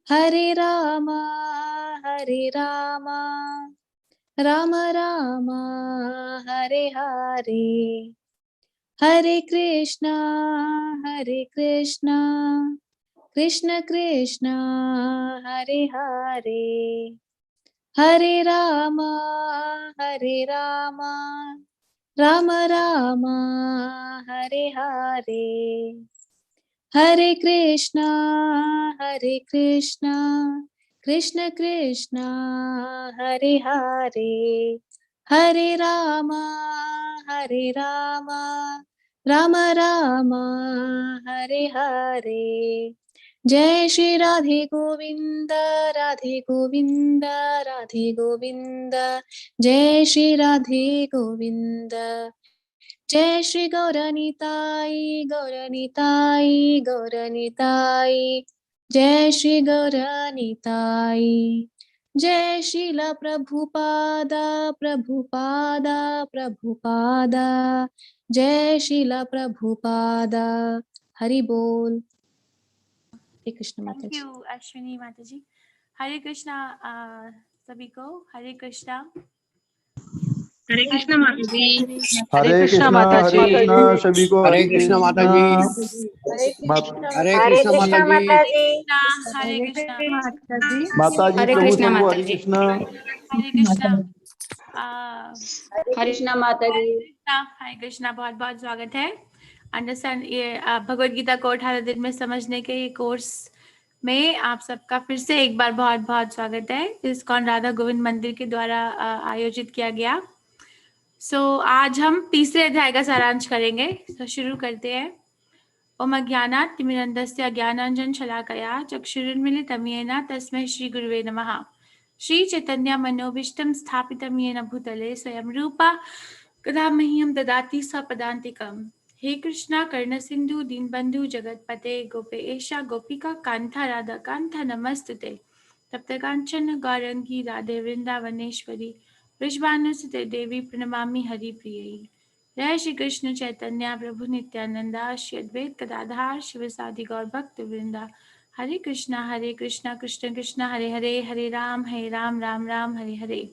हरे राम राम राम हरे हरे, हरे कृष्णा कृष्ण कृष्ण हरे हरे, हरे राम राम राम हरे हरे, हरे कृष्णा कृष्ण कृष्ण हरे हरे, हरे राम राम राम हरे हरे। जय श्री राधे गोविंद राधे गोविंद राधे गोविंद, जय श्री राधे गोविंद, जय श्री गौरनिताई गौरनिताई गौरनिताई, जय श्री गौरनिताई, जय श्रीला प्रभुपादा प्रभुपादा प्रभुपादा, जय श्रीला प्रभुपादा। हरि बोल। हरे कृष्ण माता थैंक जी। यू अश्विनी माता जी। हरे कृष्णा सभी को। हरे कृष्णा। हरे कृष्णा माता जी। हरे कृष्णा माता जी। सभी को हरे कृष्णा माता जी। हरे कृष्णा माता जी। हरे कृष्णा माता जी। माता जी हरे प्रभु कृष्णा प्रभु माता हरे जी। कृष्णा। हरे कृष्णा। हरे कृष्णा माता जी। हरे कृष्णा। बहुत बहुत स्वागत है। अंडरस्टैंड ये भगवद गीता को 18 दिन में समझने के ये कोर्स में आप सबका फिर से एक बार बहुत बहुत स्वागत है। इस्कॉन राधा गोविंद मंदिर के द्वारा आयोजित किया गया। आज हम तीसरे अध्याय का सारांश करेंगे। शुरू करते हैं। ओम अज्ञानात् तिमिरन्धस्य अज्ञानाञ्जन शलाकया चक्षुरुन्मीलितं येन तस्मै श्री गुरुवे नमः। श्री चैतन्य मनोभीष्टं स्थापितं येन भूतले स्वयं रूपा कदा मह्यं ददाति स्वपदान्तिकम्। हे कृष्णा कर्ण सिंधु दीनबंधु जगतपते गोपेशा गोपिका कांता राधा कांता नमस्तुते। तप्त कांचन गौरंगी राधे वृंदावनेश्वरी वृषभानुसुते देवी प्रणमामि हरिप्रियै। जय श्री कृष्ण चैतन्य प्रभु नित्यानंदा श्री अद्वैत गदाधर शिवसादि गौर भक्त वृंदा। हरे कृष्णा कृष्ण कृष्ण हरे हरे, हरे राम राम राम हरे हरे।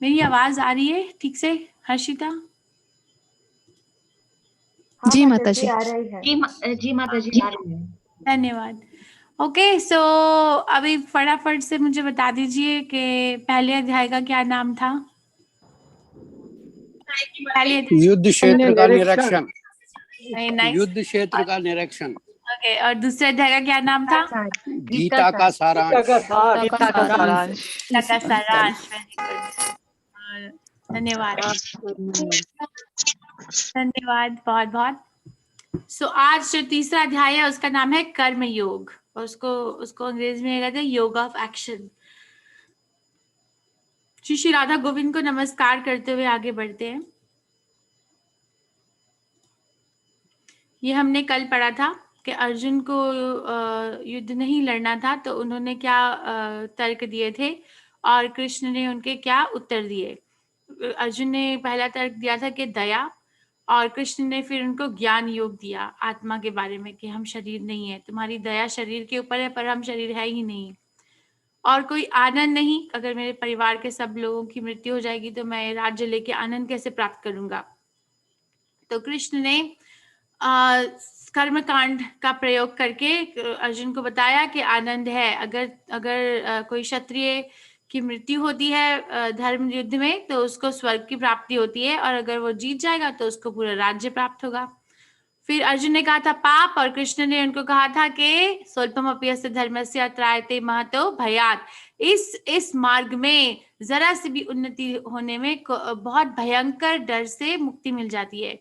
मेरी आवाज आ रही है ठीक से हर्षिता? जी माता जी। जी माता जी आ रही है। धन्यवाद। ओके अभी फटाफट से मुझे बता दीजिए कि पहले अध्याय का क्या नाम था? पहले युद्ध क्षेत्र का निरीक्षण। नहीं युद्ध क्षेत्र का निरीक्षण। ओके, और दूसरे अध्याय का क्या नाम था? गीता का सारांश। गीता का सारांश। वेरी गुड, धन्यवाद धन्यवाद बहुत बहुत। आज जो तीसरा अध्याय है उसका नाम है कर्म योग, और उसको अंग्रेजी में कहते हैं योग ऑफ एक्शन। श्री राधा गोविंद को नमस्कार करते हुए आगे बढ़ते हैं। ये हमने कल पढ़ा था कि अर्जुन को युद्ध नहीं लड़ना था, तो उन्होंने क्या तर्क दिए थे और कृष्ण ने उनके क्या उत्तर दिए। अर्जुन ने पहला तर्क दिया था कि दया, और कृष्ण ने फिर उनको ज्ञान योग दिया आत्मा के बारे में कि हम शरीर नहीं है, तुम्हारी दया शरीर के ऊपर है पर हम शरीर है ही नहीं, और कोई आनंद नहीं। अगर मेरे परिवार के सब लोगों की मृत्यु हो जाएगी तो मैं राज्य लेके आनंद कैसे प्राप्त करूंगा। तो कृष्ण ने कर्म कांड का प्रयोग करके अर्जुन को बताया कि आनंद है। अगर कोई क्षत्रिय की मृत्यु होती है धर्म युद्ध में तो उसको स्वर्ग की प्राप्ति होती है, और अगर वो जीत जाएगा तो उसको पूरा राज्य प्राप्त होगा। फिर अर्जुन ने कहा था पाप, और कृष्ण ने उनको कहा था कि स्वल्पम अपि धर्मस्य त्रायते महतो भयात्। इस मार्ग में जरा से भी उन्नति होने में बहुत भयंकर डर से मुक्ति मिल जाती है।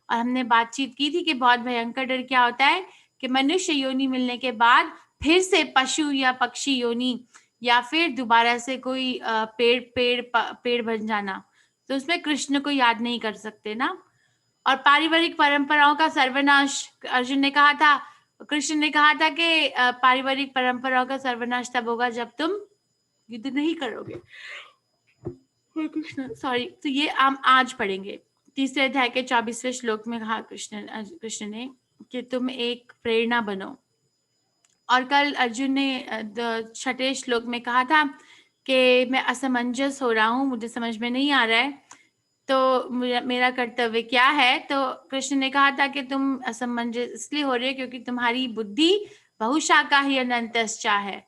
और हमने बातचीत की थी कि बहुत भयंकर डर क्या होता है कि मनुष्य योनि मिलने के बाद फिर से पशु या पक्षी योनि, या फिर दोबारा से कोई पेड़ बन जाना। तो उसमें कृष्ण को याद नहीं कर सकते ना। और पारिवारिक परंपराओं का सर्वनाश, अर्जुन ने कहा था, कृष्ण ने कहा था कि पारिवारिक परंपराओं का सर्वनाश तब होगा जब तुम युद्ध नहीं करोगे। कृष्ण सॉरी। तो ये हम आज पढ़ेंगे। तीसरे अध्याय के 24वें श्लोक में कहा कृष्ण ने कि तुम एक प्रेरणा बनो। और कल अर्जुन ने 6ठे श्लोक में कहा था कि मैं असमंजस हो रहा हूँ, मुझे समझ में नहीं आ रहा है, तो मेरा कर्तव्य क्या है। तो कृष्ण ने कहा था कि तुम असमंजस इसलिए हो रहे हो क्योंकि तुम्हारी बुद्धि बहुशाखा ही अनंतश्चा है।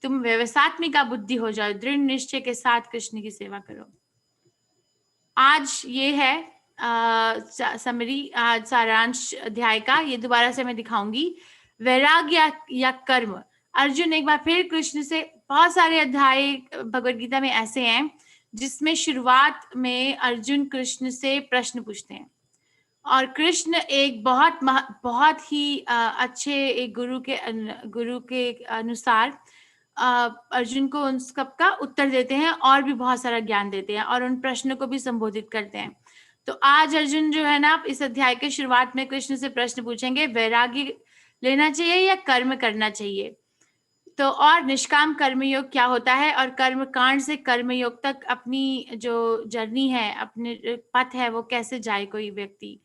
तुम व्यवसात्मिका बुद्धि हो जाओ, दृढ़ निश्चय के साथ कृष्ण की सेवा करो। आज ये है समरी, आज सारांश अध्याय का। ये दोबारा से मैं दिखाऊंगी। वैराग्य या कर्म। अर्जुन एक बार फिर कृष्ण से, बहुत सारे अध्याय भगवद गीता में ऐसे हैं जिसमें शुरुआत में अर्जुन कृष्ण से प्रश्न पूछते हैं और कृष्ण एक बहुत ही अच्छे एक गुरु के अनुसार अर्जुन को उन सब का उत्तर देते हैं और भी बहुत सारा ज्ञान देते हैं और उन प्रश्नों को भी संबोधित करते हैं। तो आज अर्जुन जो है ना, इस अध्याय के शुरुआत में कृष्ण से प्रश्न पूछेंगे, वैराग्य लेना चाहिए या कर्म करना चाहिए। तो और निष्काम कर्मयोग क्या होता है और कर्म कांड से कर्मयोग तक अपनी जो जर्नी है, अपने पथ है, वो कैसे जाए कोई व्यक्ति,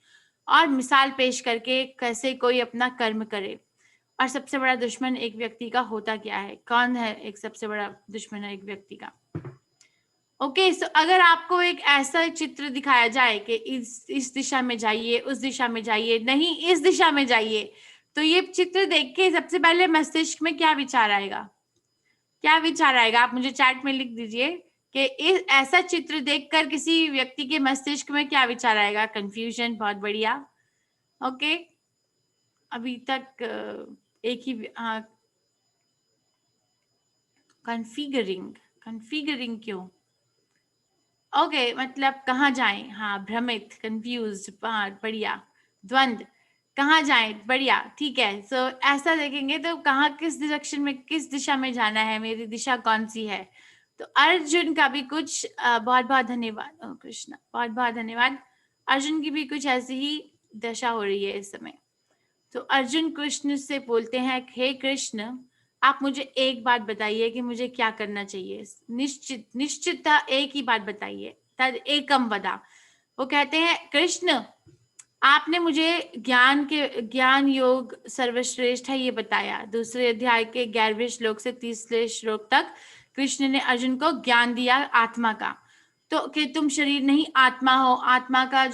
और मिसाल पेश करके कैसे कोई अपना कर्म करे। और सबसे बड़ा दुश्मन एक व्यक्ति का होता क्या है, कौन है एक सबसे बड़ा दुश्मन है एक व्यक्ति का। ओके, सो अगर आपको एक ऐसा चित्र दिखाया जाए कि इस दिशा में जाइए, उस दिशा में जाइए, नहीं इस दिशा में जाइए, तो ये चित्र देख के सबसे पहले मस्तिष्क में क्या विचार आएगा? क्या विचार आएगा? आप मुझे चैट में लिख दीजिए कि ऐसा चित्र देखकर किसी व्यक्ति के मस्तिष्क में क्या विचार आएगा? कंफ्यूजन, बहुत बढ़िया। ओके, अभी तक एक ही कन्फिगरिंग क्यों? ओके, मतलब कहाँ जाएं? हाँ, भ्रमित, कंफ्यूज, बढ़िया। द्वंद, कहाँ जाएं? बढ़िया, ठीक है। सो ऐसा देखेंगे तो कहाँ, किस डायरेक्शन में, किस दिशा में जाना है, मेरी दिशा कौन सी है। तो अर्जुन का भी कुछ बहुत बहुत धन्यवाद कृष्णा, बहुत बहुत धन्यवाद। अर्जुन की भी कुछ ऐसी ही दशा हो रही है इस समय। तो अर्जुन कृष्ण से बोलते हैं, हे कृष्ण, आप मुझे एक बात बताइए कि मुझे क्या करना चाहिए। निश्चितता एक ही बात बताइए, तद एकम वदा। वो कहते हैं, कृष्ण आपने मुझे ज्ञान योग सर्वश्रेष्ठ है ये बताया। दूसरे अध्याय के 11वें श्लोक से 30वें श्लोक तक कृष्ण ने अर्जुन को ज्ञान दिया आत्मा का। तो कि तुम शरीर नहीं आत्मा हो। आत्मा का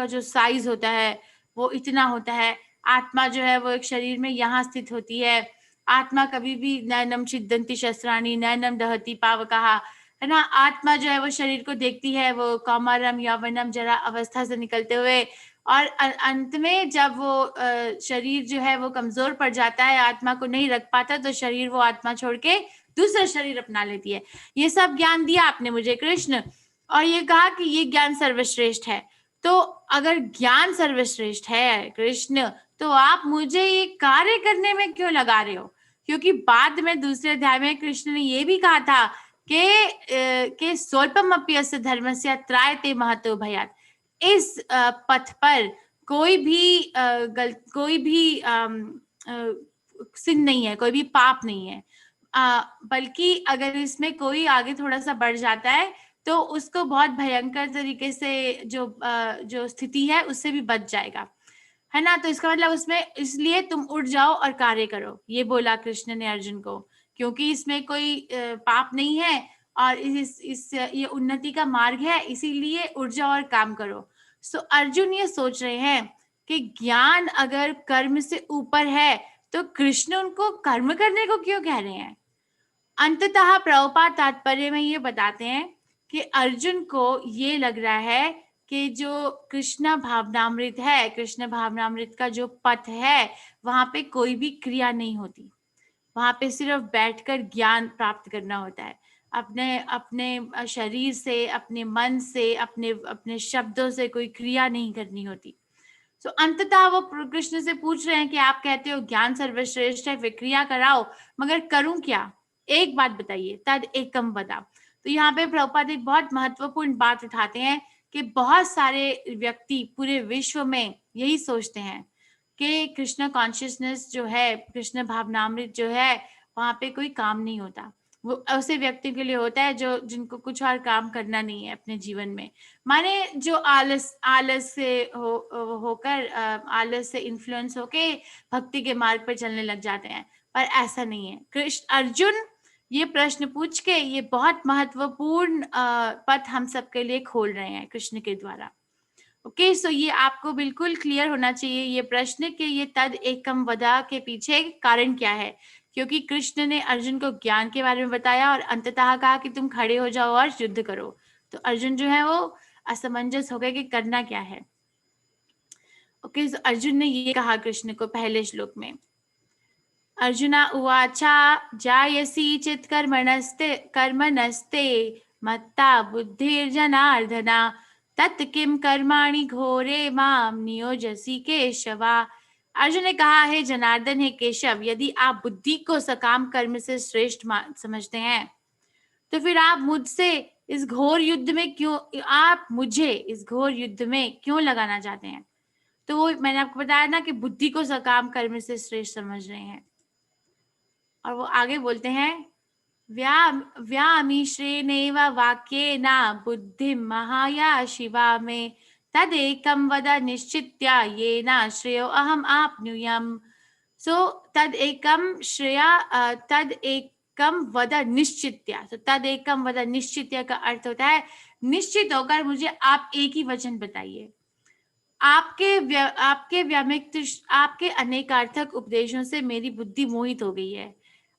जो साइज होता है वो इतना होता है। आत्मा जो है वो एक शरीर में यहाँ स्थित होती है। आत्मा कभी भी नैनम छिद्दन्ति शस्त्राणि नैनम दहति पावकः, है ना। आत्मा जो है वो शरीर को देखती है, वो कौमारम यौवनम जरा अवस्था से निकलते हुए, और अंत में जब वो शरीर जो है वो कमजोर पड़ जाता है, आत्मा को नहीं रख पाता, तो शरीर वो आत्मा छोड़ के दूसरा शरीर अपना लेती है। ये सब ज्ञान दिया आपने मुझे कृष्ण, और ये कहा कि ये ज्ञान सर्वश्रेष्ठ है। तो अगर ज्ञान सर्वश्रेष्ठ है कृष्ण, तो आप मुझे ये कार्य करने में क्यों लगा रहे हो? क्योंकि बाद में दूसरे अध्याय में कृष्ण ने ये भी कहा था कि स्वल्पम अपि धर्मस्य त्रायते महतो भयात्। इस पथ पर कोई भी सिन नहीं है, कोई भी पाप नहीं है, बल्कि अगर इसमें कोई आगे थोड़ा सा बढ़ जाता है तो उसको बहुत भयंकर तरीके से जो स्थिति है उससे भी बच जाएगा, है ना। तो इसका मतलब उसमें, इसलिए तुम उठ जाओ और कार्य करो, ये बोला कृष्ण ने अर्जुन को, क्योंकि इसमें कोई पाप नहीं है और ये उन्नति का मार्ग है, इसीलिए उठ जाओ और काम करो। सो अर्जुन ये सोच रहे हैं कि ज्ञान अगर कर्म से ऊपर है तो कृष्ण उनको कर्म करने को क्यों कह रहे हैं। अंततः प्रभुपाद तात्पर्य में ये बताते हैं कि अर्जुन को ये लग रहा है कि जो कृष्ण भावनामृत है, कृष्ण भावनामृत का जो पथ है, वहां पे कोई भी क्रिया नहीं होती, वहां पे सिर्फ बैठकर ज्ञान प्राप्त करना होता है। अपने शरीर से, अपने मन से, अपने शब्दों से कोई क्रिया नहीं करनी होती। तो अंततः वो कृष्ण से पूछ रहे हैं कि आप कहते हो ज्ञान सर्वश्रेष्ठ है, फिर क्रिया कराओ, मगर करूं क्या? एक बात बताइए, तद एकम वदा। तो यहाँ पे प्रभुपाद एक बहुत महत्वपूर्ण बात उठाते हैं कि बहुत सारे व्यक्ति पूरे विश्व में यही सोचते हैं कि कृष्ण कॉन्शियसनेस जो है, कृष्ण भावनामृत जो है, वहां पे कोई काम नहीं होता। वो ऐसे व्यक्ति के लिए होता है जो जिनको कुछ और काम करना नहीं है अपने जीवन में। माने जो आलस से होकर आलस से इन्फ्लुएंस होके भक्ति के मार्ग पर चलने लग जाते हैं, पर ऐसा नहीं है। कृष्ण अर्जुन ये प्रश्न पूछ के ये बहुत महत्वपूर्ण पथ हम सबके लिए खोल रहे हैं कृष्ण के द्वारा। ओके, सो ये आपको बिल्कुल क्लियर होना चाहिए ये प्रश्न कि ये तद एकम वदा के पीछे कारण क्या है, क्योंकि कृष्ण ने अर्जुन को ज्ञान के बारे में बताया और अंततः कहा कि तुम खड़े हो जाओ और युद्ध करो। तो अर्जुन जो है वो असमंजस हो गए कि करना क्या है। ओके, सो अर्जुन ने ये कहा कृष्ण को पहले श्लोक में, अर्जुना उवाचा जायसी चित कर्मणस्ते मत्ता बुद्धिर्जनार्दना तत् किम कर्माणि घोरे माम नियोजसी केशवा। अर्जुन ने कहा, है जनार्दन, है केशव, यदि आप बुद्धि को सकाम कर्म से श्रेष्ठ समझते हैं तो फिर आप मुझसे इस घोर युद्ध में क्यों लगाना चाहते हैं। तो वो मैंने आपको बताया ना कि बुद्धि को सकाम कर्म से श्रेष्ठ समझ रहे हैं। और वो आगे बोलते हैं, व्यामिश्रेणेव वाक्येन बुद्धिं महाया शिवा में तदेकं वद निश्चित्य येन श्रेयो अहम आपनुयाम। सो तदेकं वद निश्चित्य। तो तदेकं वद निश्चित्य का अर्थ होता है निश्चित होकर मुझे आप एक ही वचन बताइए। आपके अनेकार्थक उपदेशों से मेरी बुद्धि मोहित हो गई है।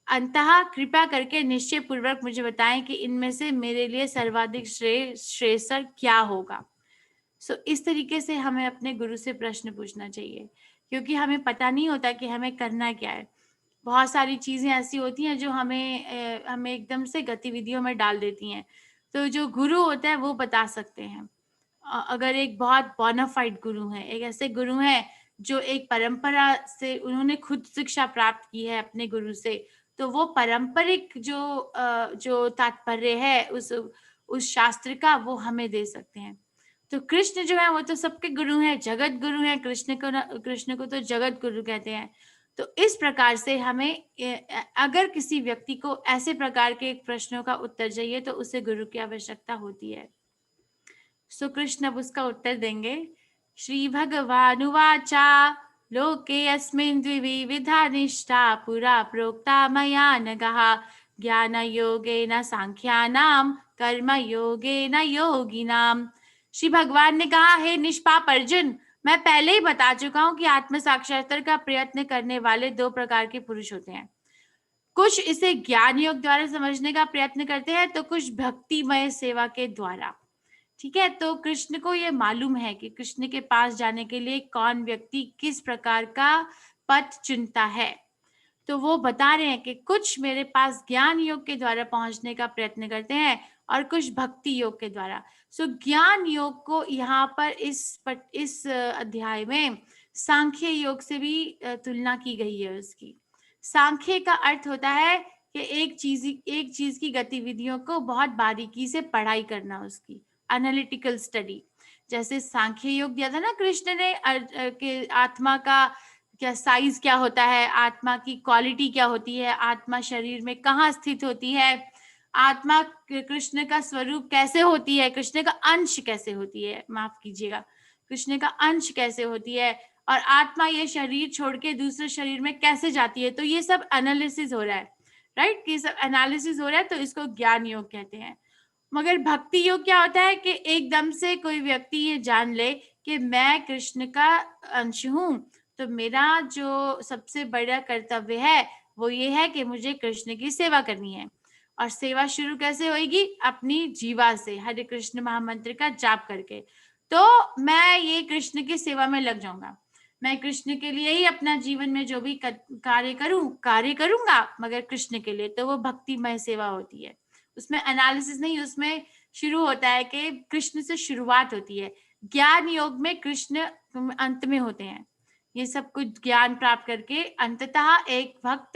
अंततः कृपा करके निश्चय पूर्वक मुझे बताएं कि इनमें से मेरे लिए सर्वाधिक श्रेयस्कर क्या होगा। सो इस तरीके से हमें अपने गुरु से प्रश्न पूछना चाहिए, क्योंकि हमें पता नहीं होता कि हमें करना क्या है। बहुत सारी चीजें ऐसी होती हैं जो हमें एकदम से गतिविधियों में डाल देती हैं। तो जो गुरु होता है वो बता सकते हैं। अगर एक बहुत बोनाफाइड गुरु है, एक ऐसे गुरु हैं जो एक परंपरा से उन्होंने खुद शिक्षा प्राप्त की है अपने गुरु से, तो वो पारंपरिक जो तात्पर्य है उस शास्त्र का वो हमें दे सकते हैं। तो कृष्ण जो है वो तो सबके गुरु हैं, जगत गुरु हैं। कृष्ण को तो जगत गुरु कहते हैं। तो इस प्रकार से हमें अगर किसी व्यक्ति को ऐसे प्रकार के प्रश्नों का उत्तर चाहिए तो उसे गुरु की आवश्यकता होती है। सो कृष्ण अब उसका उत्तर देंगे। श्री भगवानुवाचा लोके अस्मिन् द्विविधा निष्ठा पुरा प्रोक्ता मया नघः ज्ञान योगेन सांख्यानाम कर्म योगेन योगिनाम। श्री भगवान ने कहा, हे निष्पाप अर्जुन, मैं पहले ही बता चुका हूं कि आत्म साक्षात्कार का प्रयत्न करने वाले दो प्रकार के पुरुष होते हैं। कुछ इसे ज्ञान योग द्वारा समझने का प्रयत्न करते हैं तो कुछ भक्तिमय सेवा के द्वारा। ठीक है, तो कृष्ण को ये मालूम है कि कृष्ण के पास जाने के लिए कौन व्यक्ति किस प्रकार का पथ चुनता है। तो वो बता रहे हैं कि कुछ मेरे पास ज्ञान योग के द्वारा पहुंचने का प्रयत्न करते हैं और कुछ भक्ति योग के द्वारा। सो ज्ञान योग को यहाँ पर इस अध्याय में सांख्य योग से भी तुलना की गई है उसकी। सांख्य का अर्थ होता है कि एक चीज की गतिविधियों को बहुत बारीकी से पढ़ाई करना, उसकी एनालिटिकल स्टडी। जैसे सांख्य योग दिया था ना कृष्ण ने कि आत्मा का क्या साइज क्या होता है, आत्मा की क्वालिटी क्या होती है, आत्मा शरीर में कहाँ स्थित होती है, आत्मा कृष्ण का स्वरूप कैसे होती है, कृष्ण का अंश कैसे होती है, माफ कीजिएगा, कृष्ण का अंश कैसे होती है, और आत्मा ये शरीर छोड़ के दूसरे शरीर में कैसे जाती है। तो ये सब एनालिसिस हो रहा है, राइट, ये सब एनालिसिस हो रहा है, तो इसको ज्ञान योग कहते हैं। मगर भक्ति योग क्या होता है कि एकदम से कोई व्यक्ति ये जान ले कि मैं कृष्ण का अंश हूं, तो मेरा जो सबसे बड़ा कर्तव्य है वो ये है कि मुझे कृष्ण की सेवा करनी है। और सेवा शुरू कैसे होगी? अपनी जीवा से, हरे कृष्ण महामंत्र का जाप करके। तो मैं ये कृष्ण की सेवा में लग जाऊंगा, मैं कृष्ण के लिए ही अपना जीवन में जो भी कार्य करूंगा, मगर कृष्ण के लिए। तो वो भक्तिमय सेवा होती है, उसमें एनालिसिस नहीं, उसमें शुरू होता है कि कृष्ण से शुरुआत होती है। ज्ञान योग में कृष्ण अंत में होते हैं। ये सब कुछ ज्ञान प्राप्त करके अंततः एक भक्त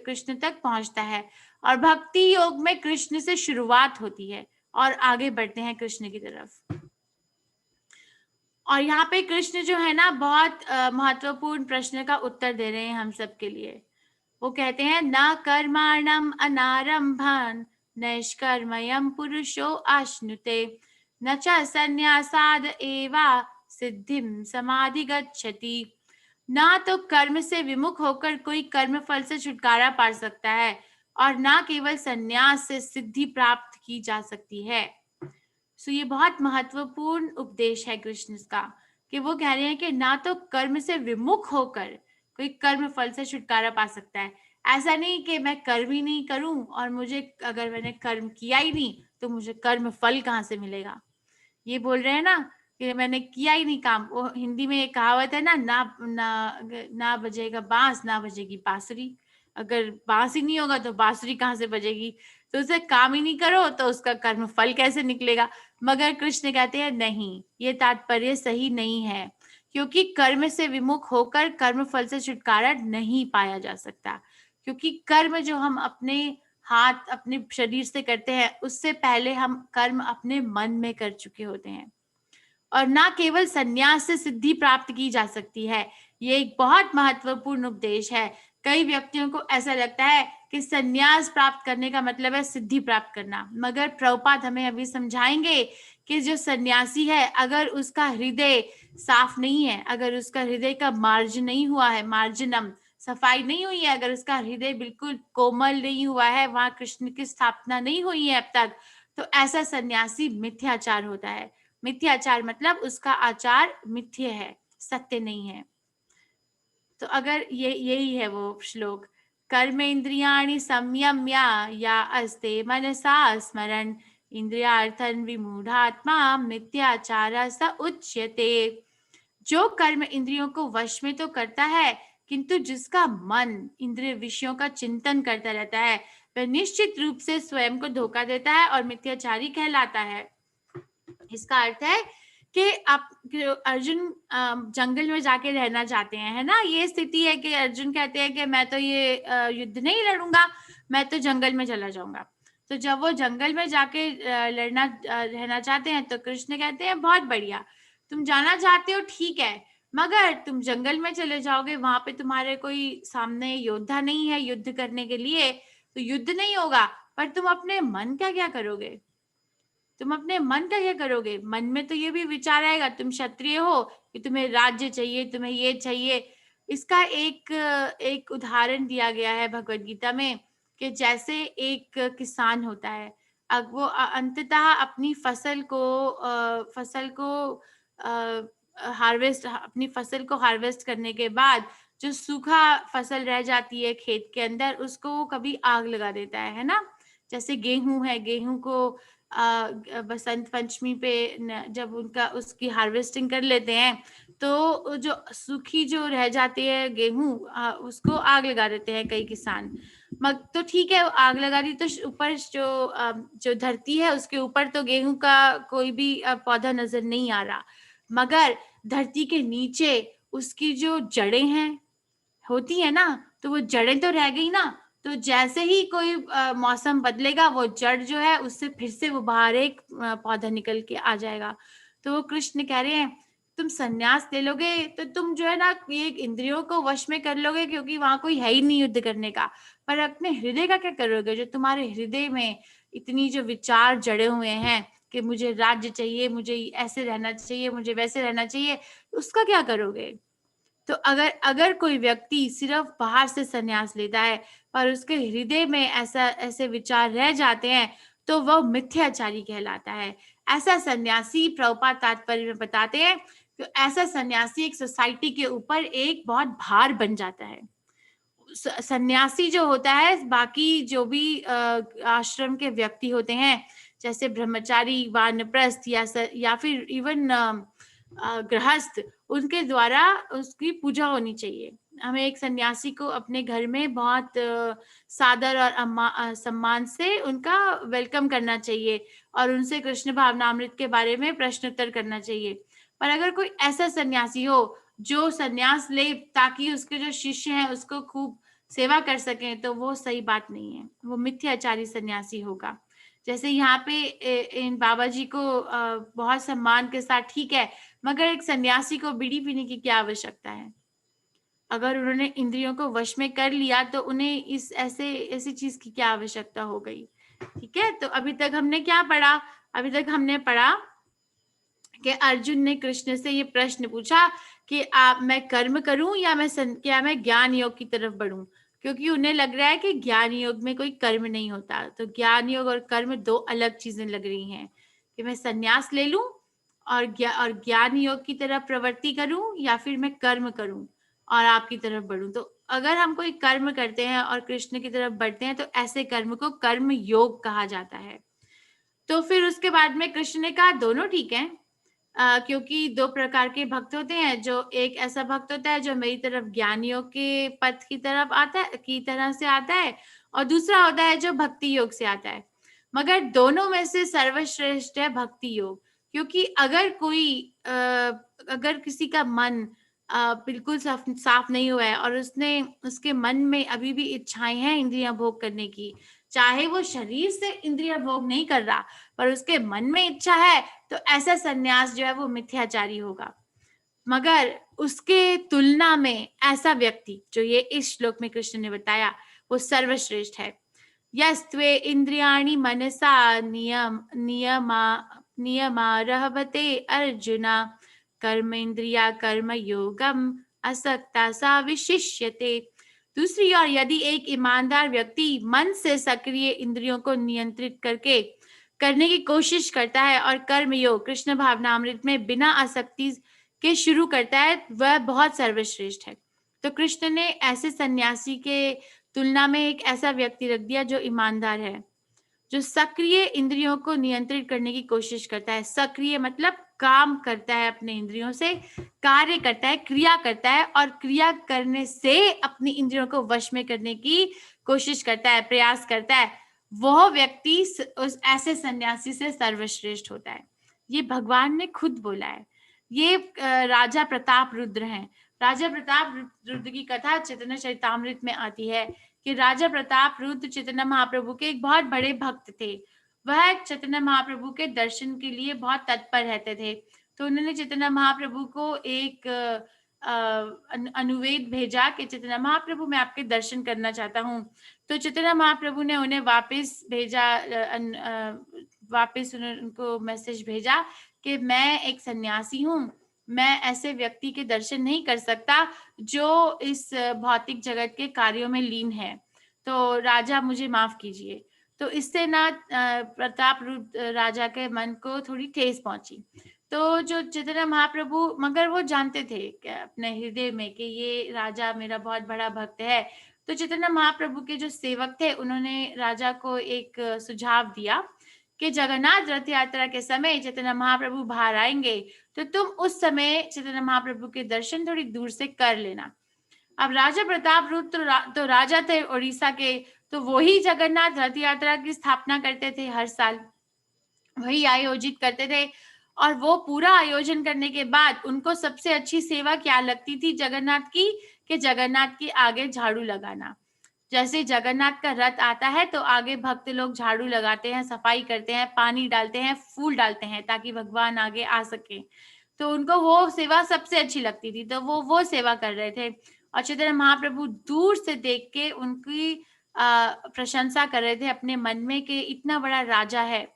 कृष्ण तक पहुंचता है, और भक्ति योग में कृष्ण से शुरुआत होती है और आगे बढ़ते हैं कृष्ण की तरफ। और यहाँ पे कृष्ण जो है ना बहुत महत्वपूर्ण प्रश्न का उत्तर दे रहे हैं हम सब के लिए। वो कहते हैं न कर्माणम अनारंभन नैष्कर्मयम पुरुषो आश्नुते न च संन्यासाद एवा सिद्धिम समाधि गच्छति। ना तो कर्म से विमुख होकर कोई कर्म फल से छुटकारा पा सकता है और ना केवल संन्यास से सिद्धि प्राप्त की जा सकती है। सो ये बहुत महत्वपूर्ण उपदेश है कृष्ण का, कि वो कह रहे हैं कि ना तो कर्म से विमुख होकर कोई कर्म फल से छुटकारा पा सकता है। ऐसा नहीं कि मैं कर्म ही नहीं करूं और मुझे, अगर मैंने कर्म किया ही नहीं तो मुझे कर्म फल कहाँ से मिलेगा। ये बोल रहे हैं ना कि मैंने किया ही नहीं काम। वो हिंदी में एक कहावत है ना, ना बजेगा बांस ना बजेगी बांसुरी। अगर बांस ही नहीं होगा तो बांसुरी कहाँ से बजेगी। तो उसे काम ही नहीं करो तो उसका कर्म फल कैसे निकलेगा। मगर कृष्ण कहते हैं नहीं, ये तात्पर्य सही नहीं है, क्योंकि कर्म से विमुख होकर कर्म फल से छुटकारा नहीं पाया जा सकता। क्योंकि कर्म जो हम अपने हाथ अपने शरीर से करते हैं, उससे पहले हम कर्म अपने मन में कर चुके होते हैं। और ना केवल संन्यास से सिद्धि प्राप्त की जा सकती है। ये एक बहुत महत्वपूर्ण उपदेश है। कई व्यक्तियों को ऐसा लगता है कि संन्यास प्राप्त करने का मतलब है सिद्धि प्राप्त करना, मगर प्रभुपाद हमें अभी समझाएंगे कि जो सन्यासी है, अगर उसका हृदय साफ नहीं है, अगर उसका हृदय का मार्जन नहीं हुआ है, मार्जनम सफाई नहीं हुई है, अगर उसका हृदय बिल्कुल कोमल नहीं हुआ है, वहां कृष्ण की स्थापना नहीं हुई है अब तक, तो ऐसा सन्यासी मिथ्याचार होता है। मिथ्याचार मतलब उसका आचार मिथ्य है, सत्य नहीं है। तो अगर यही है वो श्लोक, कर्मेन्द्रियाणि संयम्य या अस्ते मनसा स्मरन् इंद्रियार्थन विमूढ़ात्मा मिथ्याचार स उच्यते। जो कर्म इंद्रियों को वश में तो करता है, किंतु जिसका मन इंद्रिय विषयों का चिंतन करता रहता है, वह निश्चित रूप से स्वयं को धोखा देता है और मिथ्याचारी कहलाता है। इसका अर्थ है कि आप अर्जुन जंगल में जाके रहना चाहते हैं, है ना। ये स्थिति है कि अर्जुन कहते हैं कि मैं तो ये युद्ध नहीं लड़ूंगा, मैं तो जंगल में चला जाऊंगा। तो जब वो जंगल में जाके रहना चाहते हैं, तो कृष्ण कहते हैं बहुत बढ़िया, तुम जाना चाहते हो ठीक है, मगर तुम जंगल में चले जाओगे, वहां पे तुम्हारे कोई सामने योद्धा नहीं है युद्ध करने के लिए, तो युद्ध नहीं होगा। पर तुम अपने मन का क्या करोगे? तुम अपने मन का क्या करोगे? मन में तो ये भी विचार आएगा, तुम क्षत्रिय हो कि तुम्हें राज्य चाहिए, तुम्हें ये चाहिए। इसका एक उदाहरण दिया गया है भगवत गीता में, कि जैसे एक किसान होता है, अब वो अंततः अपनी फसल को हार्वेस्ट करने के बाद जो सूखा फसल रह जाती है खेत के अंदर, उसको वो कभी आग लगा देता है ना। जैसे गेहूं है, गेहूं को बसंत पंचमी पे जब उसकी हार्वेस्टिंग कर लेते हैं, तो जो सूखी जो रह जाती है गेहूं, उसको आग लगा देते हैं कई किसान। तो ठीक है, आग लगा दी तो ऊपर जो धरती है उसके ऊपर तो गेहूं का कोई भी पौधा नजर नहीं आ रहा, मगर धरती के नीचे उसकी जो जड़ें हैं होती है ना, तो वो जड़ें तो रह गई ना। तो जैसे ही कोई मौसम बदलेगा, वो जड़ जो है उससे फिर से वो बाहर एक पौधा निकल के आ जाएगा। तो वो कृष्ण कह रहे हैं, तुम सन्यास ले लोगे तो तुम जो है ना ये इंद्रियों को वश में कर लोगे, क्योंकि वहां कोई है ही नहीं युद्ध करने का। पर अपने हृदय का क्या करोगे? जो तुम्हारे हृदय में इतनी जो विचार जड़े हुए हैं कि मुझे राज्य चाहिए, मुझे ऐसे रहना चाहिए, मुझे वैसे रहना चाहिए, उसका क्या करोगे? तो अगर कोई व्यक्ति सिर्फ बाहर से संन्यास लेता है, पर उसके हृदय में ऐसे विचार रह जाते हैं, तो वह मिथ्याचारी कहलाता है। ऐसा सन्यासी, प्रभुपाद तात्पर्य में बताते हैं, तो ऐसा सन्यासी एक सोसाइटी के ऊपर एक बहुत भार बन जाता है। सन्यासी जो होता है, बाकी जो भी आश्रम के व्यक्ति होते हैं, जैसे ब्रह्मचारी, वानप्रस्थ या फिर इवन गृहस्थ, उनके द्वारा उसकी पूजा होनी चाहिए। हमें एक सन्यासी को अपने घर में बहुत सादर और सम्मान से उनका वेलकम करना चाहिए और उनसे कृष्ण भावनामृत के बारे में प्रश्नोत्तर करना चाहिए। पर अगर कोई ऐसा सन्यासी हो जो सन्यास ले ताकि उसके जो शिष्य हैं उसको खूब सेवा कर सकें, तो वो सही बात नहीं है, वो मिथ्याचारी सन्यासी होगा। जैसे यहाँ पे इन बाबा जी को बहुत सम्मान के साथ ठीक है, मगर एक सन्यासी को बीड़ी पीने की क्या आवश्यकता है? अगर उन्होंने इंद्रियों को वश में कर लिया तो उन्हें इस ऐसी चीज की क्या आवश्यकता हो गई। ठीक है, तो अभी तक हमने क्या पढ़ा? अभी तक हमने पढ़ा कि अर्जुन ने कृष्ण से ये प्रश्न पूछा कि मैं कर्म करूं या क्या मैं ज्ञान योग की तरफ बढ़ूं, क्योंकि उन्हें लग रहा है कि ज्ञान योग में कोई कर्म नहीं होता। तो ज्ञान योग और कर्म दो अलग चीजें लग रही हैं, कि मैं संन्यास ले लूं और ज्ञान योग की तरफ प्रवृत्ति करूं, या फिर मैं कर्म करूं और आपकी तरफ बढ़ूं। तो अगर हम कोई कर्म करते हैं और कृष्ण की तरफ बढ़ते हैं तो ऐसे कर्म को कर्म योग कहा जाता है। तो फिर उसके बाद में कृष्ण ने कहा दोनों ठीक है, क्योंकि दो प्रकार के भक्त होते हैं। जो एक ऐसा भक्त होता है जो मेरी तरफ ज्ञान योग के पथ की तरफ आता है, की तरह से आता है, और दूसरा होता है जो भक्ति योग से आता है। मगर दोनों में से सर्वश्रेष्ठ है भक्ति योग, क्योंकि अगर किसी का मन बिल्कुल साफ नहीं हुआ है और उसके मन में अभी भी इच्छाएं हैं इंद्रियां भोग करने की, चाहे वो शरीर से इंद्रिया भोग नहीं कर रहा पर उसके मन में इच्छा है, तो ऐसा सन्यास जो है वो मिथ्याचारी होगा। मगर उसके तुलना में ऐसा व्यक्ति जो ये इस श्लोक में कृष्ण ने बताया वो सर्वश्रेष्ठ है। यस्त्वे इंद्रियाणि मनसा नियमारभते अर्जुना कर्मेंद्रिया कर्म योगम असक्ता सा विशिष्यते। दूसरी ओर यदि एक ईमानदार व्यक्ति मन से सक्रिय इंद्रियों को नियंत्रित करने की कोशिश करता है और कर्म योग कृष्ण भावनामृत में बिना आसक्ति के शुरू करता है, वह बहुत सर्वश्रेष्ठ है। तो कृष्ण ने ऐसे सन्यासी के तुलना में एक ऐसा व्यक्ति रख दिया जो ईमानदार है, जो सक्रिय इंद्रियों को नियंत्रित करने की कोशिश करता है। सक्रिय मतलब काम करता है, अपने इंद्रियों से कार्य करता है, क्रिया करता है, और क्रिया करने से अपनी इंद्रियों को वश में करने की कोशिश करता है, प्रयास करता है। वह व्यक्ति उस ऐसे सन्यासी से सर्वश्रेष्ठ होता है। ये भगवान ने खुद बोला है। ये राजा प्रताप रुद्र हैं। राजा प्रताप रुद्र की कथा चैतन्य चरितामृत में आती है कि राजा प्रताप रुद्र चैतन्य महाप्रभु के एक बहुत बड़े भक्त थे। वह चैतन्य महाप्रभु के दर्शन के लिए बहुत तत्पर रहते थे। तो उन्होंने चैतन्य महाप्रभु को एक अनुवेद भेजा कि चैतन्य महाप्रभु मैं आपके दर्शन करना चाहता हूँ। तो चैतन्य महाप्रभु ने उन्हें वापस भेजा, वापस उनको मैसेज भेजा कि मैं एक सन्यासी हूँ, मैं ऐसे व्यक्ति के दर्शन नहीं कर सकता जो इस भौतिक जगत के कार्यों में लीन है, तो राजा मुझे माफ कीजिए। तो इससे ना प्रताप राजा के मन को थोड़ी ठेस पहुंची। तो जो चैतन्य महाप्रभु, मगर वो जानते थे अपने हृदय में कि ये राजा मेरा बहुत बड़ा भक्त है। तो चैतन्य महाप्रभु के जो सेवक थे उन्होंने राजा को एक सुझाव दिया कि जगन्नाथ रथ यात्रा के समय चैतन्य महाप्रभु बाहर आएंगे, तो तुम उस समय चैतन्य महाप्रभु के दर्शन थोड़ी दूर से कर लेना। अब राजा प्रताप रुद्र तो राजा थे उड़ीसा के, तो वही जगन्नाथ रथ यात्रा की स्थापना करते थे, हर साल वही आयोजित करते थे। और वो पूरा आयोजन करने के बाद उनको सबसे अच्छी सेवा क्या लगती थी जगन्नाथ की, कि जगन्नाथ के आगे झाड़ू लगाना। जैसे जगन्नाथ का रथ आता है तो आगे भक्त लोग झाड़ू लगाते हैं, सफाई करते हैं, पानी डालते हैं, फूल डालते हैं ताकि भगवान आगे आ सके। तो उनको वो सेवा सबसे अच्छी लगती थी, तो वो सेवा कर रहे थे। और चैतन्य महाप्रभु दूर से देख के उनकी प्रशंसा कर रहे थे अपने मन में कि इतना बड़ा राजा है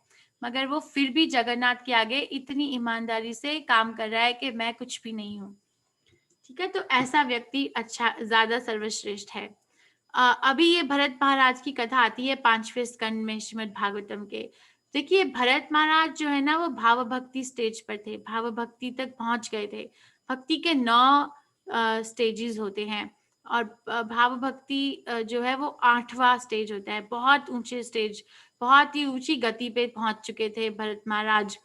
मगर वो फिर भी जगन्नाथ के आगे इतनी ईमानदारी से काम कर रहा है कि मैं कुछ भी नहीं हूँ। ठीक है, तो ऐसा व्यक्ति अच्छा, ज्यादा सर्वश्रेष्ठ है। अभी ये भरत महाराज की कथा आती है 5वें स्कंद में श्रीमद् भागवतम के। देखिए भरत महाराज जो है ना वो भाव भक्ति स्टेज पर थे, भाव भक्ति तक पहुंच गए थे। भक्ति के 9 स्टेजेस होते हैं और भाव भक्ति जो है वो 8वां स्टेज होता है। बहुत ऊंचे स्टेज, बहुत ही ऊंची गति पे पहुंच चुके थे भरत महाराज।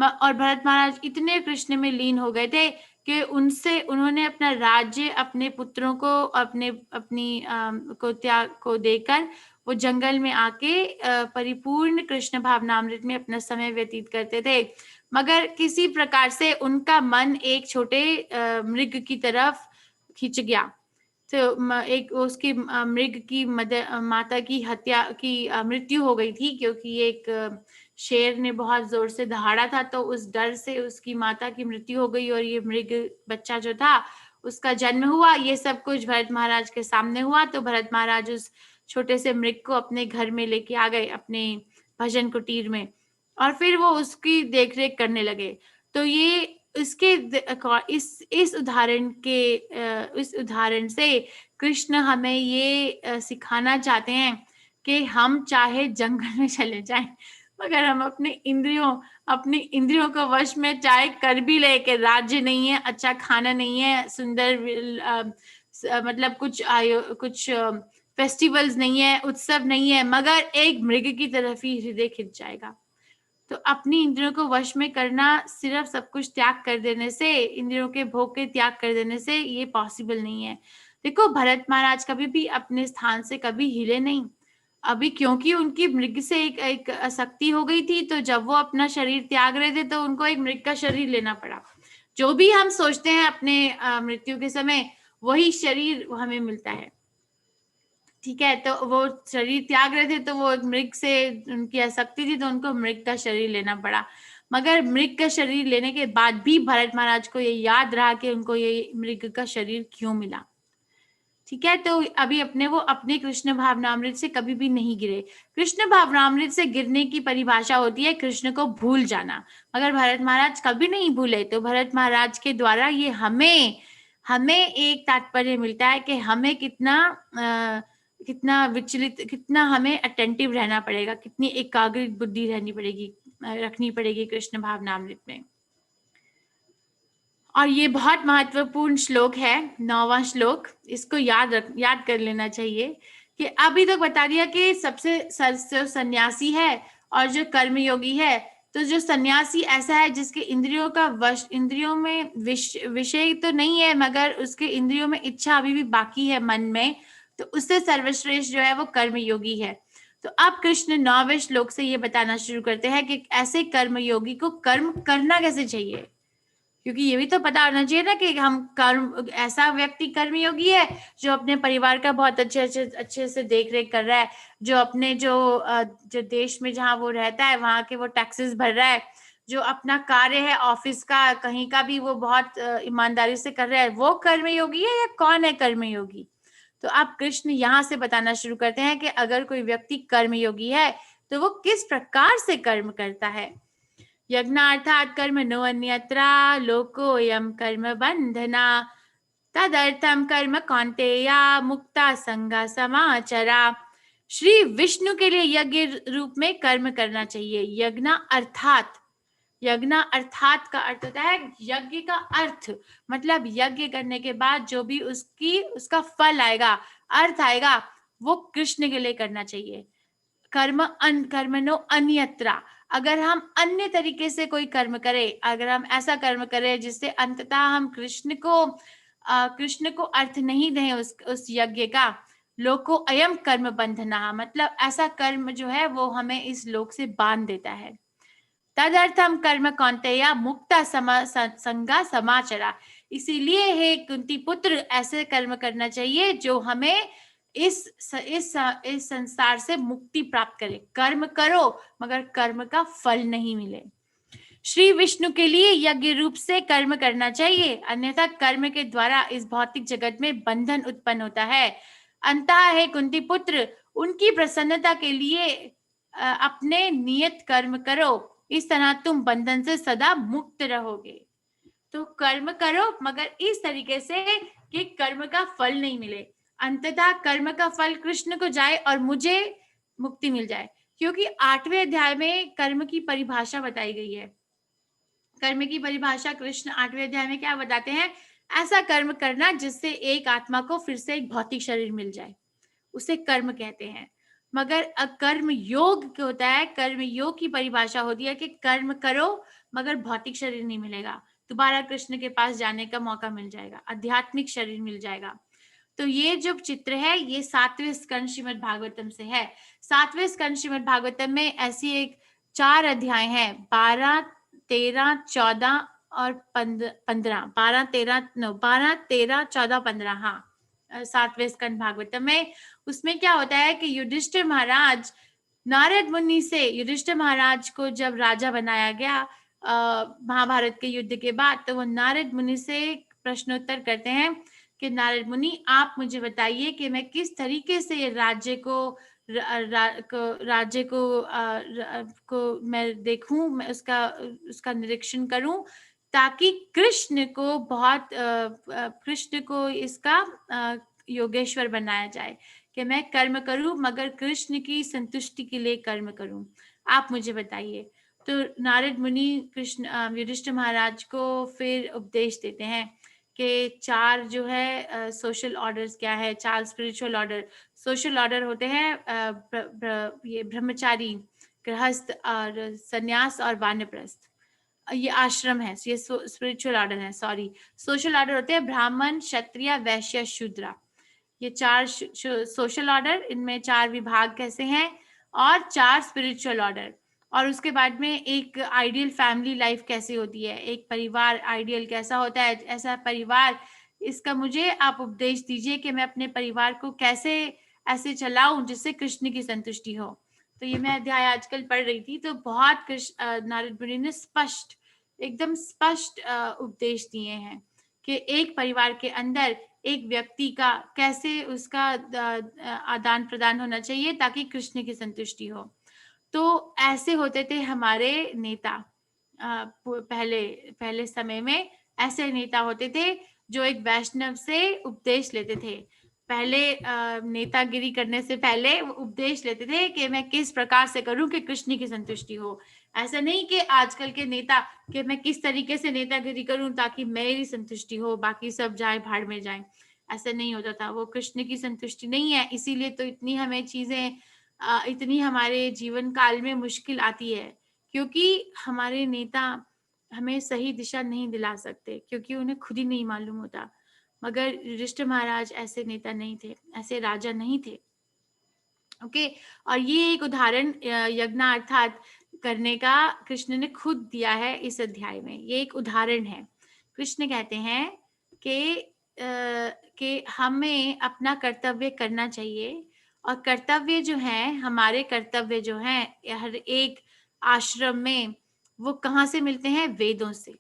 और भरत महाराज इतने कृष्ण में लीन हो गए थे कि उन्होंने अपना राज्य अपने पुत्रों को अपनी को त्याग को देकर वो जंगल में आके परिपूर्ण कृष्ण भावनामृत में अपना समय व्यतीत करते थे। मगर किसी प्रकार से उनका मन एक छोटे मृग की तरफ खिंच गया। तो एक उसकी मृग की माता की हत्या की मृत्यु हो गई थी, क्योंकि एक शेर ने बहुत जोर से दहाड़ा था, तो उस डर से उसकी माता की मृत्यु हो गई और ये मृग बच्चा जो था उसका जन्म हुआ, ये सब कुछ भरत महाराज के सामने हुआ। तो भरत महाराज उस छोटे से मृग को अपने घर में लेके आ गए, अपने भजन कुटीर में, और फिर वो उसकी देखरेख करने लगे। तो ये इसके इस उदाहरण से कृष्ण हमें ये सिखाना चाहते हैं कि हम चाहे जंगल में चले जाएं, मगर हम अपने इंद्रियों को वश में चाहे कर भी ले कि राज्य नहीं है, अच्छा खाना नहीं है, सुंदर मतलब कुछ फेस्टिवल्स नहीं है, उत्सव नहीं है, मगर एक मृग की तरफ ही हृदय खिंच जाएगा। तो अपनी इंद्रियों को वश में करना सिर्फ सब कुछ त्याग कर देने से, इंद्रियों के भोग के त्याग कर देने से ये पॉसिबल नहीं है। देखो, भरत महाराज कभी भी अपने स्थान से कभी हिले नहीं। अभी क्योंकि उनकी मृग से एक आसक्ति हो गई थी, तो जब वो अपना शरीर त्याग रहे थे तो उनको एक मृग का शरीर लेना पड़ा। जो भी हम सोचते हैं अपने मृत्यु के समय, वही शरीर हमें मिलता है। ठीक है, तो वो शरीर त्याग रहे थे, तो वो मृग से उनकी आसक्ति थी, तो उनको मृग का शरीर लेना पड़ा। मगर मृग का शरीर लेने के बाद भी भरत महाराज को ये याद रहा कि उनको ये मृग का शरीर क्यों मिला। ठीक है, तो अभी अपने कृष्ण भावनामृत से कभी भी नहीं गिरे। कृष्ण भावनामृत से गिरने की परिभाषा होती है कृष्ण को भूल जाना, मगर भरत महाराज कभी नहीं भूले। तो भरत महाराज के द्वारा ये हमें एक तात्पर्य मिलता है कि हमें कितना विचलित, कितना हमें अटेंटिव रहना पड़ेगा, कितनी एकाग्र बुद्धि रखनी पड़ेगी कृष्ण भावनामृत में। और ये बहुत महत्वपूर्ण श्लोक है, 9वां श्लोक, इसको याद कर लेना चाहिए कि अभी तक बता दिया कि सबसे सन्यासी है और जो कर्मयोगी है। तो जो सन्यासी ऐसा है जिसके इंद्रियों में विषय तो नहीं है, मगर उसके इंद्रियों में इच्छा अभी भी बाकी है मन में, तो उससे सर्वश्रेष्ठ जो है वो कर्मयोगी है। तो अब कृष्ण 9वें श्लोक से ये बताना शुरू करते हैं कि ऐसे कर्मयोगी को कर्म करना कैसे चाहिए, क्योंकि ये भी तो पता होना चाहिए ना कि ऐसा व्यक्ति कर्मयोगी है जो अपने परिवार का बहुत अच्छे से देख रेख कर रहा है, जो अपने जो देश में जहाँ वो रहता है वहां के वो टैक्सेस भर रहा है, जो अपना कार्य है ऑफिस का कहीं का भी वो बहुत ईमानदारी से कर रहा है, वो कर्मयोगी है या कौन है कर्मयोगी। तो अब कृष्ण यहाँ से बताना शुरू करते हैं कि अगर कोई व्यक्ति कर्मयोगी है तो वो किस प्रकार से कर्म करता है। यज्ञार्थात् कर्मणो अन्यत्र लोकोऽयं कर्म बंधना तदर्थम कर्म कौन्तेय मुक्ता संगा समाचरा। श्री विष्णु के लिए यज्ञ रूप में कर्म करना चाहिए। यज्ञ अर्थात का अर्थ होता है यज्ञ का अर्थ, मतलब यज्ञ करने के बाद जो भी उसका फल आएगा, अर्थ आएगा, वो कृष्ण के लिए करना चाहिए। कर्मणो अन्यत्र, अगर हम अन्य तरीके से कोई कर्म करें, अगर हम ऐसा कर्म करें जिससे अंततः हम कृष्ण को अर्थ नहीं दें उस यज्ञ का, लोको अयम कर्म बंधना, मतलब ऐसा कर्म जो है वो हमें इस लोक से बांध देता है। तदर्थम कर्म कौन्तेय मुक्ता संगा समाचरा, इसीलिए हे कुंती पुत्र ऐसे कर्म करना चाहिए जो हमें इस संसार से मुक्ति प्राप्त करे। कर्म करो मगर कर्म का फल नहीं मिले। श्री विष्णु के लिए यज्ञ रूप से कर्म करना चाहिए, अन्यथा कर्म के द्वारा इस भौतिक जगत में बंधन उत्पन्न होता है। अंतः है कुंती पुत्र, उनकी प्रसन्नता के लिए अपने नियत कर्म करो, इस तरह तुम बंधन से सदा मुक्त रहोगे। तो कर्म करो मगर इस तरीके से कि कर्म का फल नहीं मिले, अंततः कर्म का फल कृष्ण को जाए और मुझे मुक्ति मिल जाए। क्योंकि 8वें अध्याय में कर्म की परिभाषा बताई गई है। कर्म की परिभाषा कृष्ण 8वें अध्याय में क्या बताते हैं, ऐसा कर्म करना जिससे एक आत्मा को फिर से एक भौतिक शरीर मिल जाए, उसे कर्म कहते हैं। मगर कर्म योग क्या होता है, कर्म योग की परिभाषा होती है कि कर्म करो मगर भौतिक शरीर नहीं मिलेगा, दोबारा कृष्ण के पास जाने का मौका मिल जाएगा, आध्यात्मिक शरीर मिल जाएगा। तो ये जो चित्र है ये 7वें स्कंद श्रीमद् भागवतम से है। 7वें स्कंद श्रीमद् भागवतम में ऐसी एक 4 अध्याय हैं, 12, 13, 14 और 15, 12, 13, 14, 15, हाँ 7वें स्कंद भागवतम में। उसमें क्या होता है कि युधिष्ठिर महाराज नारद मुनि से, युधिष्ठिर महाराज को जब राजा बनाया गया महाभारत के युद्ध के बाद, तो वो नारद मुनि से प्रश्नोत्तर करते हैं कि नारद मुनि आप मुझे बताइए कि मैं किस तरीके से ये राज्य को मैं देखूं, मैं उसका निरीक्षण करूं, ताकि कृष्ण को इसका योगेश्वर बनाया जाए, कि मैं कर्म करूं मगर कृष्ण की संतुष्टि के लिए कर्म करूं। आप मुझे बताइए। तो नारद मुनि युधिष्ठिर महाराज को फिर उपदेश देते हैं कि 4 जो है सोशल ऑर्डर्स क्या है, 4 स्पिरिचुअल ऑर्डर। सोशल ऑर्डर होते हैं ये ब्रह्मचारी, गृहस्थ और सन्यास और वानप्रस्थ, ये आश्रम है, ये स्पिरिचुअल ऑर्डर है। सॉरी, सोशल ऑर्डर होते हैं ब्राह्मण, क्षत्रिय, वैश्य, शूद्र। ये 4 सोशल ऑर्डर, इनमें 4 विभाग कैसे हैं, और 4 स्पिरिचुअल ऑर्डर। और उसके बाद में एक आइडियल फैमिली लाइफ कैसी होती है, एक परिवार आइडियल कैसा होता है, ऐसा परिवार, इसका मुझे आप उपदेश दीजिए कि मैं अपने परिवार को कैसे ऐसे चलाऊं जिससे कृष्ण की संतुष्टि हो। तो ये मैं अध्याय आजकल पढ़ रही थी, तो बहुत नारद मुनि ने एकदम स्पष्ट उपदेश दिए हैं कि एक परिवार के अंदर एक व्यक्ति का कैसे उसका आदान प्रदान होना चाहिए ताकि कृष्ण की संतुष्टि हो। तो ऐसे होते थे हमारे नेता। पहले समय में ऐसे नेता होते थे जो एक वैष्णव से उपदेश लेते थे। पहले नेतागिरी करने से पहले उपदेश लेते थे कि मैं किस प्रकार से करूं कि कृष्ण की संतुष्टि हो। ऐसा नहीं कि आजकल के नेता कि मैं किस तरीके से नेतागिरी करूं ताकि मेरी संतुष्टि हो, बाकी सब जाए भाड़ में जाए। ऐसा नहीं होता था, वो कृष्ण की संतुष्टि नहीं है। इसीलिए तो इतनी हमें चीजें, इतनी हमारे जीवन काल में मुश्किल आती है, क्योंकि हमारे नेता हमें सही दिशा नहीं दिला सकते, क्योंकि उन्हें खुद ही नहीं मालूम होता। मगर युधिष्ठिर महाराज ऐसे नेता नहीं थे, ऐसे राजा नहीं थे। ओके, और ये एक उदाहरण यज्ञ अर्थात करने का कृष्ण ने खुद दिया है इस अध्याय में। ये एक उदाहरण है। कृष्ण कहते हैं कि हमें अपना कर्तव्य करना चाहिए, और कर्तव्य जो है, हमारे कर्तव्य जो हैं हर एक आश्रम में, वो कहाँ से मिलते हैं? वेदों से।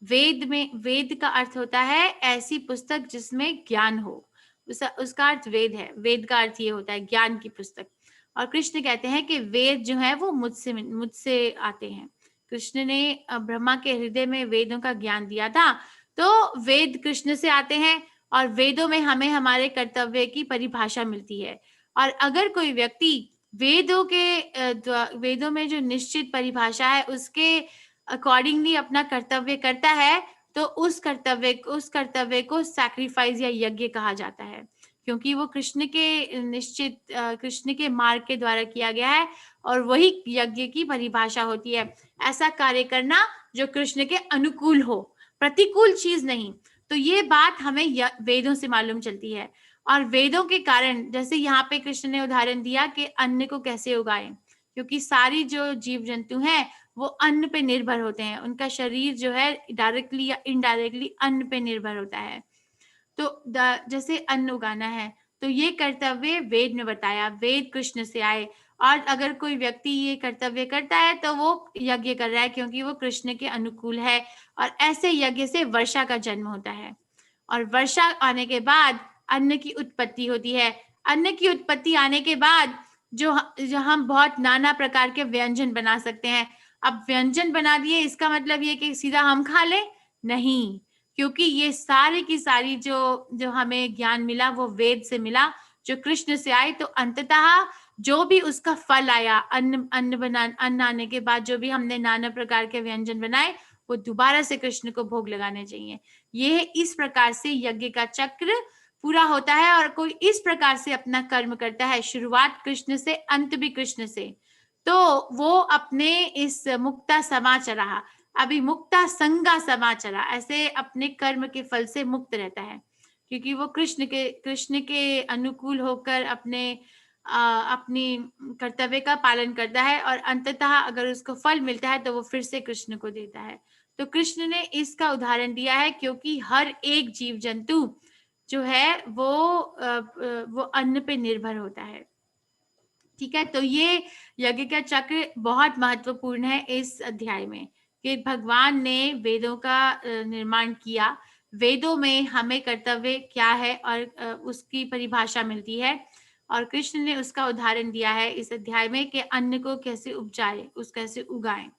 वेद का अर्थ होता है ऐसी पुस्तक जिसमें ज्ञान हो, उसका अर्थ वेद है। वेद का अर्थ ये होता है ज्ञान की पुस्तक। और कृष्ण कहते हैं कि वेद जो है वो मुझसे आते हैं। कृष्ण ने ब्रह्मा के हृदय में वेदों का ज्ञान दिया था, तो वेद कृष्ण से आते हैं, और वेदों में हमें हमारे कर्तव्य की परिभाषा मिलती है। और अगर कोई व्यक्ति वेदों में जो निश्चित परिभाषा है उसके अकॉर्डिंगली अपना कर्तव्य करता है, तो उस कर्तव्य को सैक्रिफाइस या यज्ञ कहा जाता है, क्योंकि वो कृष्ण के मार्ग के द्वारा किया गया है, और वही यज्ञ की परिभाषा होती है। ऐसा कार्य करना जो कृष्ण के अनुकूल हो, प्रतिकूल चीज नहीं। तो ये बात हमें वेदों से मालूम चलती है। और वेदों के कारण, जैसे यहाँ पे कृष्ण ने उदाहरण दिया कि अन्न को कैसे उगाएं, क्योंकि सारी जो जीव जंतु हैं वो अन्न पे निर्भर होते हैं। उनका शरीर जो है डायरेक्टली या इनडायरेक्टली अन्न पे निर्भर होता है। तो जैसे अन्न उगाना है, तो ये कर्तव्य वेद में बताया, वेद कृष्ण से आए। और अगर कोई व्यक्ति ये कर्तव्य करता है तो वो यज्ञ कर रहा है, क्योंकि वो कृष्ण के अनुकूल है। और ऐसे यज्ञ से वर्षा का जन्म होता है, और वर्षा आने के बाद अन्न की उत्पत्ति होती है। अन्न की उत्पत्ति आने के बाद जो हम बहुत नाना प्रकार के व्यंजन बना सकते हैं। अब व्यंजन बना दिए, इसका मतलब ये कि सीधा हम खा लें? नहीं, क्योंकि ये सारी की सारी जो हमें ज्ञान मिला वो वेद से मिला, जो कृष्ण से आए। तो अंततः जो भी उसका फल आया, अन्न आने के बाद जो भी हमने नाना प्रकार के व्यंजन बनाए, वो दोबारा से कृष्ण को भोग लगाने चाहिए। ये इस प्रकार से यज्ञ का चक्र पूरा होता है, और कोई इस प्रकार से अपना कर्म करता है, शुरुआत कृष्ण से, अंत भी कृष्ण से, तो वो अपने इस मुक्ता समाचरा, अभी मुक्ता संगा समाचरा, ऐसे अपने कर्म के फल से मुक्त रहता है, क्योंकि वो कृष्ण के अनुकूल होकर अपनी कर्तव्य का पालन करता है, और अंततः अगर उसको फल मिलता है तो वो फिर से कृष्ण को देता है। तो कृष्ण ने इसका उदाहरण दिया है, क्योंकि हर एक जीव जंतु जो है वो अन्न पे निर्भर होता है। ठीक है, तो ये यज्ञ का चक्र बहुत महत्वपूर्ण है इस अध्याय में, कि भगवान ने वेदों का निर्माण किया वेदों में हमें कर्तव्य क्या है और उसकी परिभाषा मिलती है, और कृष्ण ने उसका उदाहरण दिया है इस अध्याय में कि अन्न को कैसे उपजाए, उस कैसे उगाएं।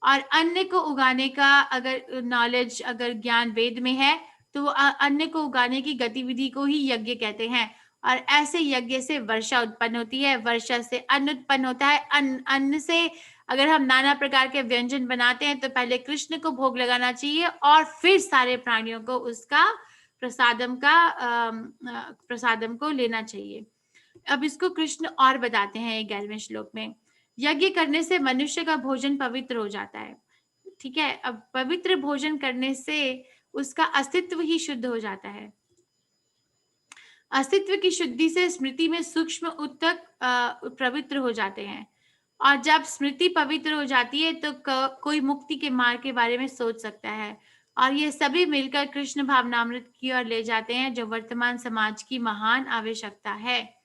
और अन्न को उगाने का अगर नॉलेज, अगर ज्ञान वेद में है, तो अन्न को उगाने की गतिविधि को ही यज्ञ कहते हैं। और ऐसे यज्ञ से वर्षा उत्पन्न होती है, वर्षा से अन्न उत्पन्न होता है। अन्न से अगर हम नाना प्रकार के व्यंजन बनाते हैं तो पहले कृष्ण को भोग लगाना चाहिए और फिर सारे प्राणियों को उसका प्रसादम को लेना चाहिए। अब इसको कृष्ण और बताते हैं 11वें श्लोक में। यज्ञ करने से मनुष्य का भोजन पवित्र हो जाता है। ठीक है, अब पवित्र भोजन करने से उसका अस्तित्व ही शुद्ध हो जाता है। अस्तित्व की शुद्धि से स्मृति में सूक्ष्म उत्तक पवित्र हो जाते हैं, और जब स्मृति पवित्र हो जाती है तो कोई मुक्ति के मार्ग के बारे में सोच सकता है। और ये सभी मिलकर कृष्ण भावनामृत की ओर ले जाते हैं, जो वर्तमान समाज की महान आवश्यकता है।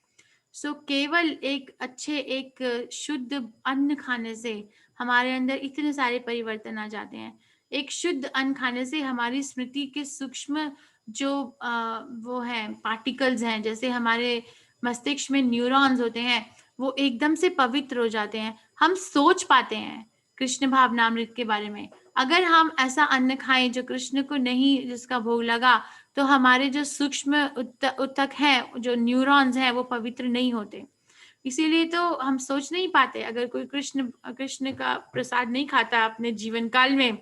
केवल एक शुद्ध अन्न खाने से हमारे अंदर इतने सारे परिवर्तन आ जाते हैं। एक शुद्ध अन्न खाने से हमारी स्मृति के सूक्ष्म जो वो है पार्टिकल्स हैं, जैसे हमारे मस्तिष्क में न्यूरॉन्स होते हैं, वो एकदम से पवित्र हो जाते हैं। हम सोच पाते हैं कृष्ण भावनामृत के बारे में। अगर हम ऐसा अन्न खाएं जो कृष्ण को नहीं, जिसका भोग लगा, तो हमारे जो सूक्ष्म उत्तक हैं, जो न्यूरॉन्स हैं, वो पवित्र नहीं होते। इसीलिए तो हम सोच नहीं पाते। अगर कोई कृष्ण का प्रसाद नहीं खाता अपने जीवन काल में,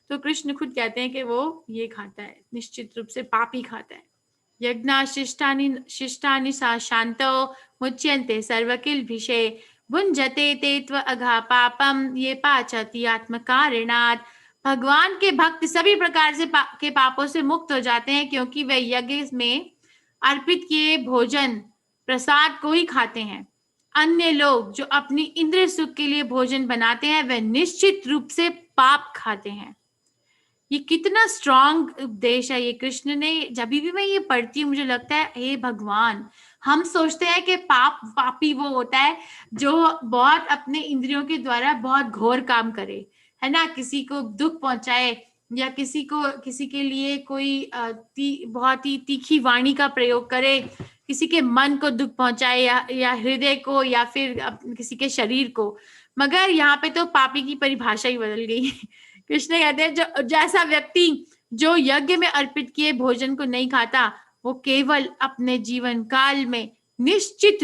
तो कृष्ण खुद कहते हैं कि वो ये खाता है, निश्चित रूप से पापी खाता है। यज्ञा शिष्टानि सा शांतो मुच्यन्ते सर्वकिल्बिषे भुंजते ते त्व अघा पापम ये पाचति आत्मकारणात्। भगवान के भक्त सभी प्रकार से के पापों से मुक्त हो जाते हैं, क्योंकि वे यज्ञ में अर्पित किए भोजन प्रसाद को ही खाते हैं। अन्य लोग जो अपनी इंद्रिय सुख के लिए भोजन बनाते हैं, वे निश्चित रूप से पाप खाते हैं। ये कितना स्ट्रॉन्ग उपदेश है ये कृष्ण ने। जब भी मैं ये पढ़ती हूँ मुझे लगता है, हे भगवान, हम सोचते हैं कि पापी वो होता है जो बहुत अपने इंद्रियों के द्वारा बहुत घोर काम करे, है ना, किसी को दुख पहुंचाए, या किसी के लिए कोई बहुत ही तीखी वाणी का प्रयोग करे, किसी के मन को दुख पहुंचाए, या हृदय को, या फिर किसी के शरीर को। मगर यहाँ पे तो पापी की परिभाषा ही बदल गई। कृष्ण कहते हैं जो जैसा व्यक्ति जो यज्ञ में अर्पित किए भोजन को नहीं खाता, वो केवल अपने जीवन काल में निश्चित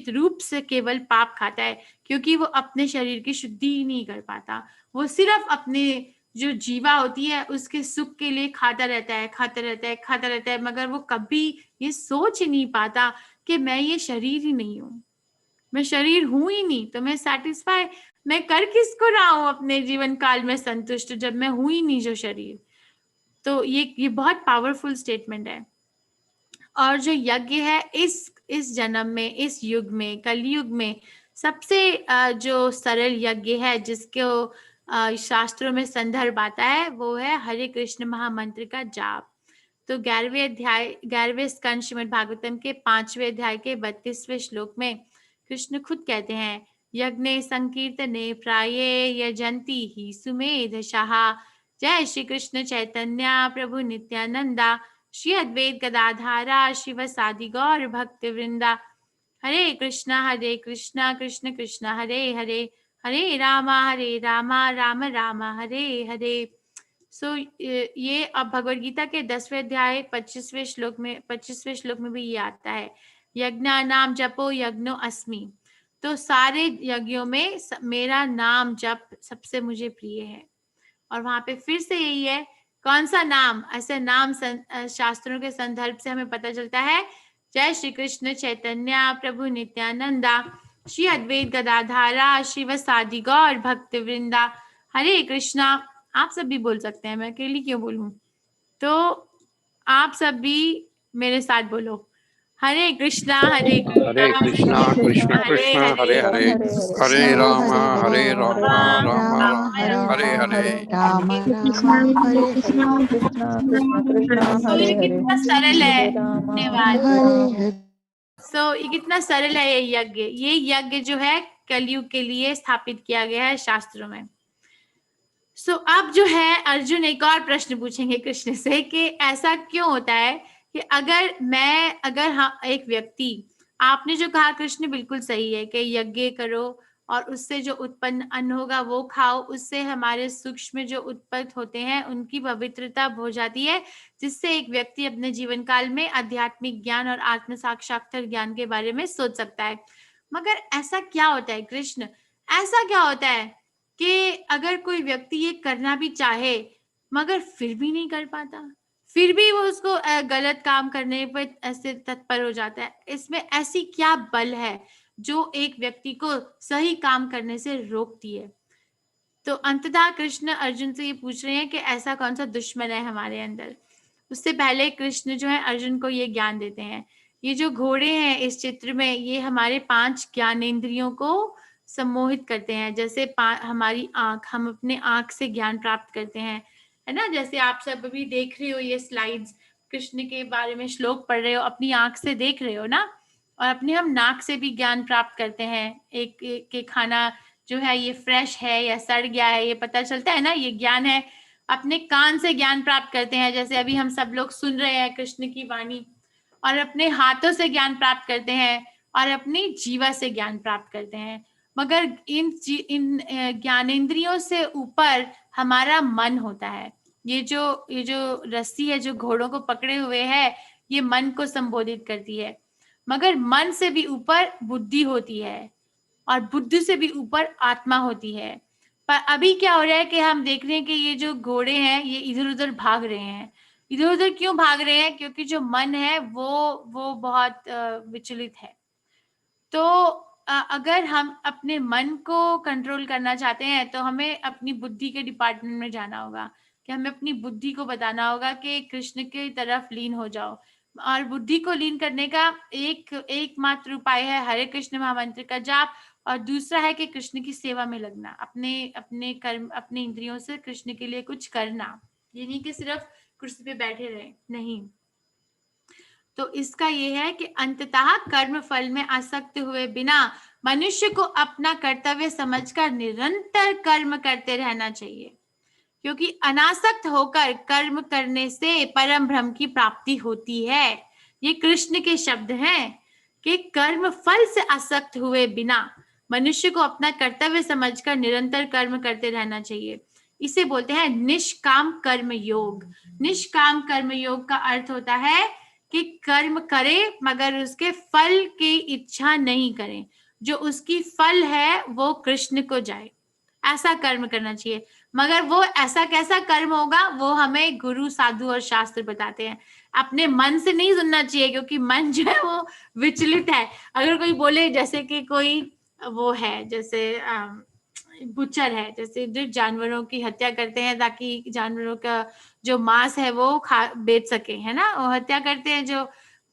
रूप से केवल पाप खाता है, क्योंकि वो अपने शरीर की शुद्धि ही नहीं कर पाता। वो सिर्फ अपने जो जीवा होती है उसके सुख के लिए खाता रहता है, मगर वो कभी ये सोच ही नहीं पाता कि मैं ये शरीर ही नहीं हूँ, मैं शरीर हूं ही नहीं, तो मैं सैटिस्फाई मैं कर किसको रहा हूं अपने जीवन काल में संतुष्ट, जब मैं हूं ही नहीं जो शरीर। तो ये बहुत पावरफुल स्टेटमेंट है। और जो यज्ञ है इस जन्म में, इस युग में, कलयुग में सबसे जो सरल यज्ञ है, जिसको शास्त्रों में संदर्भ आता है, वो है हरे कृष्ण महामंत्र का जाप। तो 11वें स्कंद श्रीमद् भागवतम के 5वें अध्याय के 32वें श्लोक में कृष्ण खुद कहते हैं, यज्ञे संकीर्तने प्राये यजन्ति ही सुमेधशाः। जय श्री कृष्ण चैतन्य प्रभु नित्यानंदा, श्री अद्वैत गदाधारा शिवसादि गौर भक्त वृंदा। हरे कृष्णा कृष्ण कृष्ण हरे हरे, हरे रामा राम राम हरे हरे। ये अब भगवद गीता के 10वें अध्याय 25वें श्लोक में भी ये आता है, यज्ञा नाम जपो यज्ञो अस्मि। तो सारे यज्ञों में मेरा नाम जप सबसे मुझे प्रिय है। और वहां पे फिर से यही है, कौन सा नाम? ऐसे नाम शास्त्रों के संदर्भ से हमें पता चलता है, जय श्री कृष्ण चैतन्य प्रभु नित्यानंदा, श्री अद्वैत गदाधारा शिवसादि गौर भक्त वृंदा। हरे कृष्णा, आप सब भी बोल सकते हैं, मैं अकेली क्यों बोलूं? तो आप सब भी मेरे साथ बोलो, हरे कृष्णा कृष्णा कृष्ण कृष्ण हरे हरे, हरे राम राम राम हरे हरे। ये कितना सरल है, धन्यवाद। ये कितना सरल है ये यज्ञ जो है कलयुग के लिए स्थापित किया गया है शास्त्रों में। अब जो है अर्जुन एक और प्रश्न पूछेंगे कृष्ण से कि ऐसा क्यों होता है कि अगर हाँ एक व्यक्ति, आपने जो कहा कृष्ण बिल्कुल सही है कि यज्ञ करो और उससे जो उत्पन्न अन्न होगा वो खाओ, उससे हमारे सूक्ष्म जो उत्पन्न होते हैं उनकी पवित्रता हो जाती है, जिससे एक व्यक्ति अपने जीवन काल में आध्यात्मिक ज्ञान और आत्म साक्षात्कार ज्ञान के बारे में सोच सकता है। मगर ऐसा क्या होता है कृष्ण, ऐसा क्या होता है कि अगर कोई व्यक्ति ये करना भी चाहे मगर फिर भी नहीं कर पाता, फिर भी वो उसको गलत काम करने पर ऐसे तत्पर हो जाता है? इसमें ऐसी क्या बल है जो एक व्यक्ति को सही काम करने से रोकती है? तो अंततः कृष्ण अर्जुन से ये पूछ रहे हैं कि ऐसा कौन सा दुश्मन है हमारे अंदर। उससे पहले कृष्ण जो है अर्जुन को ये ज्ञान देते हैं, ये जो घोड़े हैं इस चित्र में, ये हमारे 5 ज्ञानेंद्रियों को सम्मोहित करते हैं। जैसे हमारी आंख, हम अपने आंख से ज्ञान प्राप्त करते हैं, है ना? जैसे आप सब अभी देख रहे हो ये स्लाइड्स, कृष्ण के बारे में श्लोक पढ़ रहे हो, अपनी आंख से देख रहे हो ना। और अपने हम नाक से भी ज्ञान प्राप्त करते हैं, एक खाना जो है ये फ्रेश है या सड़ गया है, ये पता चलता है ना, ये ज्ञान है। अपने कान से ज्ञान प्राप्त करते हैं, जैसे अभी हम सब लोग सुन रहे हैं कृष्ण की वाणी। और अपने हाथों से ज्ञान प्राप्त करते हैं और अपनी जीवा से ज्ञान प्राप्त करते हैं। मगर इन ज्ञानेंद्रियों से ऊपर हमारा मन होता है। ये जो रस्सी है जो घोड़ों को पकड़े हुए है, ये मन को संबोधित करती है। मगर मन से भी ऊपर बुद्धि होती है और बुद्धि से भी ऊपर आत्मा होती है। पर अभी क्या हो रहा है कि हम देख रहे हैं कि ये जो घोड़े हैं ये इधर उधर भाग रहे हैं। इधर उधर क्यों भाग रहे हैं? क्योंकि जो मन है वो बहुत विचलित है। तो अगर हम अपने मन को कंट्रोल करना चाहते हैं तो हमें अपनी बुद्धि के डिपार्टमेंट में जाना होगा, कि हमें अपनी बुद्धि को बताना होगा कि कृष्ण की तरफ लीन हो जाओ। और बुद्धि को लीन करने का एकमात्र उपाय है हरे कृष्ण महामंत्र का जाप, और दूसरा है कि कृष्ण की सेवा में लगना, अपने कर्म, अपने इंद्रियों से कृष्ण के लिए कुछ करना। ये नहीं कि सिर्फ कुर्सी पे बैठे रहे, नहीं। तो इसका ये है कि अंततः कर्म फल में आसक्त हुए बिना मनुष्य को अपना कर्तव्य समझकर निरंतर कर्म करते रहना चाहिए, क्योंकि अनासक्त होकर कर्म करने से परम ब्रह्म की प्राप्ति होती है। ये कृष्ण के शब्द हैं कि कर्म फल से आसक्त हुए बिना मनुष्य को अपना कर्तव्य समझकर निरंतर कर्म करते रहना चाहिए। इसे बोलते हैं निष्काम कर्म योग। निष्काम कर्म योग का अर्थ होता है कि कर्म करे मगर उसके फल की इच्छा नहीं करें, जो उसकी फल है वो कृष्ण को जाए, ऐसा कर्म करना चाहिए। मगर वो ऐसा कैसा कर्म होगा वो हमें गुरु, साधु और शास्त्र बताते हैं। अपने मन से नहीं सुनना चाहिए, क्योंकि मन जो है वो विचलित है। अगर कोई बोले, जैसे कि कोई वो है, जैसे बुचर है, जैसे जो जानवरों की हत्या करते हैं ताकि जानवरों का जो मांस है वो बेच सके, है ना, वो हत्या करते हैं जो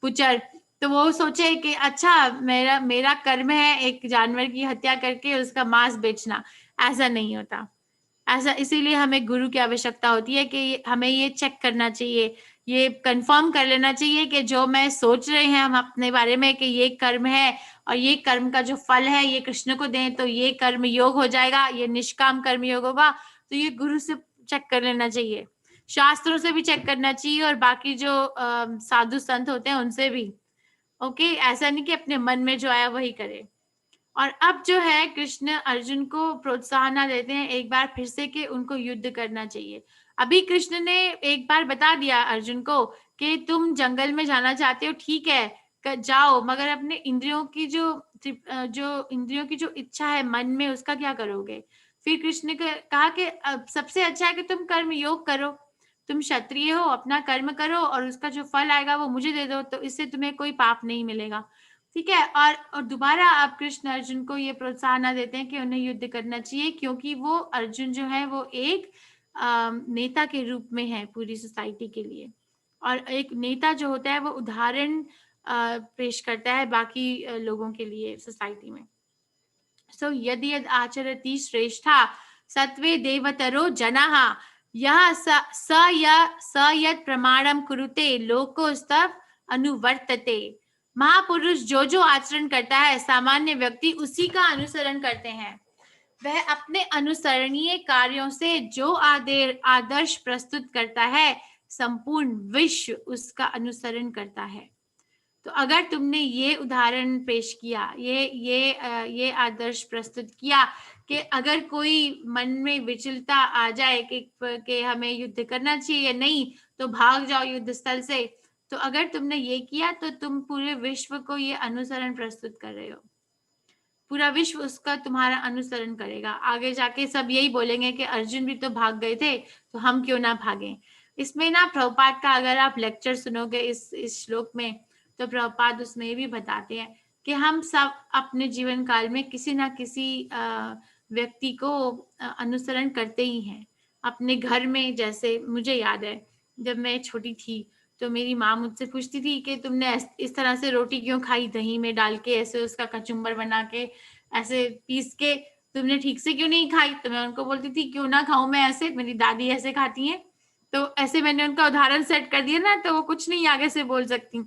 बुचर। तो वो सोचे कि अच्छा मेरा कर्म है एक जानवर की हत्या करके उसका मांस बेचना। ऐसा नहीं होता। ऐसा इसीलिए हमें गुरु की आवश्यकता होती है कि हमें ये चेक करना चाहिए, ये कंफर्म कर लेना चाहिए कि जो मैं सोच रहे हैं हम अपने बारे में कि ये कर्म है और ये कर्म का जो फल है ये कृष्ण को दें तो ये कर्म योग हो जाएगा, ये निष्काम कर्म योग होगा। तो ये गुरु से चेक कर लेना चाहिए, शास्त्रों से भी चेक करना चाहिए और बाकी जो साधु संत होते हैं उनसे भी। ओके, ऐसा नहीं कि अपने मन में जो आया वही करे। और अब जो है कृष्ण अर्जुन को प्रोत्साहन देते हैं एक बार फिर से कि उनको युद्ध करना चाहिए। अभी कृष्ण ने एक बार बता दिया अर्जुन को कि तुम जंगल में जाना चाहते हो, ठीक है जाओ, मगर अपने इंद्रियों की जो इच्छा है मन में उसका क्या करोगे? फिर कृष्ण ने कहा कि सबसे अच्छा है कि तुम कर्म योग करो, तुम क्षत्रिय हो, अपना कर्म करो और उसका जो फल आएगा वो मुझे दे दो, तो इससे तुम्हें कोई पाप नहीं मिलेगा। ठीक है। और दोबारा आप कृष्ण अर्जुन को ये प्रोत्साहन देते हैं कि उन्हें युद्ध करना चाहिए, क्योंकि वो अर्जुन जो है वो एक नेता के रूप में है पूरी सोसाइटी के लिए। और एक नेता जो होता है वो उदाहरण पेश करता है बाकी लोगों के लिए सोसाइटी में। सो यदि यद आचरति श्रेष्ठा सत्वे देवतरो जनाः यह स यत् प्रमाणम कुरुते लोकोस्तव अनुवर्तते। महापुरुष जो आचरण करता है सामान्य व्यक्ति उसी का अनुसरण करते हैं। वह अपने अनुसरणीय कार्यों से जो आदर्श प्रस्तुत करता है, संपूर्ण विश्व उसका अनुसरण करता है। तो अगर तुमने ये उदाहरण पेश किया, ये आदर्श प्रस्तुत किया कि अगर कोई मन में विचलता आ जाए कि हमें युद्ध करना चाहिए या नहीं, तो भाग जाओ युद्ध स्थल से, तो अगर तुमने ये किया तो तुम पूरे विश्व को ये अनुसरण प्रस्तुत कर रहे हो। पूरा विश्व उसका तुम्हारा अनुसरण करेगा। आगे जाके सब यही बोलेंगे कि अर्जुन भी तो भाग गए थे, तो हम क्यों ना भागें। इसमें ना प्रभुपाद का अगर आप लेक्चर सुनोगे इस श्लोक में, तो प्रभुपाद उसमें ये भी बताते हैं कि हम सब अपने जीवन काल में किसी ना किसी व्यक्ति को अनुसरण करते ही हैं। अपने घर में, जैसे मुझे याद है जब मैं छोटी थी तो मेरी माँ मुझसे पूछती थी कि तुमने इस तरह से रोटी क्यों खाई, दही में डाल के ऐसे उसका कचुम्बर बना के ऐसे पीस के, तुमने ठीक से क्यों नहीं खाई। तो मैं उनको बोलती थी क्यों ना खाऊं मैं ऐसे, मेरी दादी ऐसे खाती हैं। तो ऐसे मैंने उनका उदाहरण सेट कर दिया ना, तो वो कुछ नहीं आगे से बोल सकती।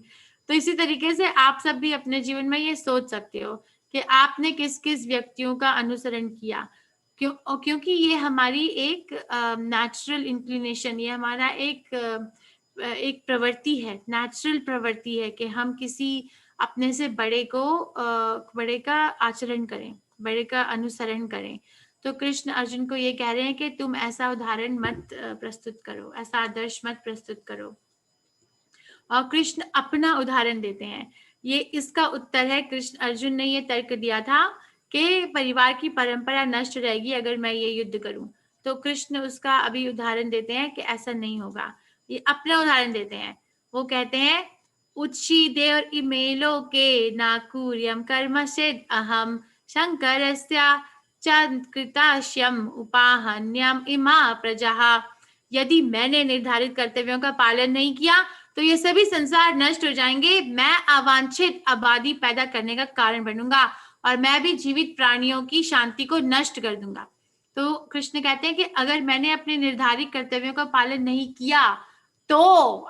तो इसी तरीके से आप सब भी अपने जीवन में ये सोच सकते हो कि आपने किस किस व्यक्तियों का अनुसरण किया, क्योंकि ये हमारी एक नेचुरल इंक्लिनेशन, ये हमारा एक प्रवृत्ति है, नेचुरल प्रवृत्ति है कि हम किसी अपने से बड़े का आचरण करें, बड़े का अनुसरण करें। तो कृष्ण अर्जुन को ये कह रहे हैं कि तुम ऐसा उदाहरण मत प्रस्तुत करो, ऐसा आदर्श मत प्रस्तुत करो। और कृष्ण अपना उदाहरण देते हैं। ये इसका उत्तर है, कृष्ण अर्जुन ने ये तर्क दिया था कि परिवार की परंपरा नष्ट रहेगी अगर मैं ये युद्ध करूं। तो कृष्ण उसका अभी उदाहरण देते हैं कि ऐसा नहीं होगा। ये अपना उदाहरण देते हैं। वो कहते हैं उच्छिदेव इमेलो के नाकुर्यम कर्मसिद्ध अहम शंकरस्या कृताश्यम उपाहन्यम इमा प्रजा। यदि मैंने निर्धारित कर्तव्यों का पालन नहीं किया तो ये सभी संसार नष्ट हो जाएंगे। मैं अवांछित आबादी पैदा करने का कारण बनूंगा और मैं भी जीवित प्राणियों की शांति को नष्ट कर दूंगा। तो कृष्ण कहते हैं कि अगर मैंने अपने निर्धारित कर्तव्यों का पालन नहीं किया तो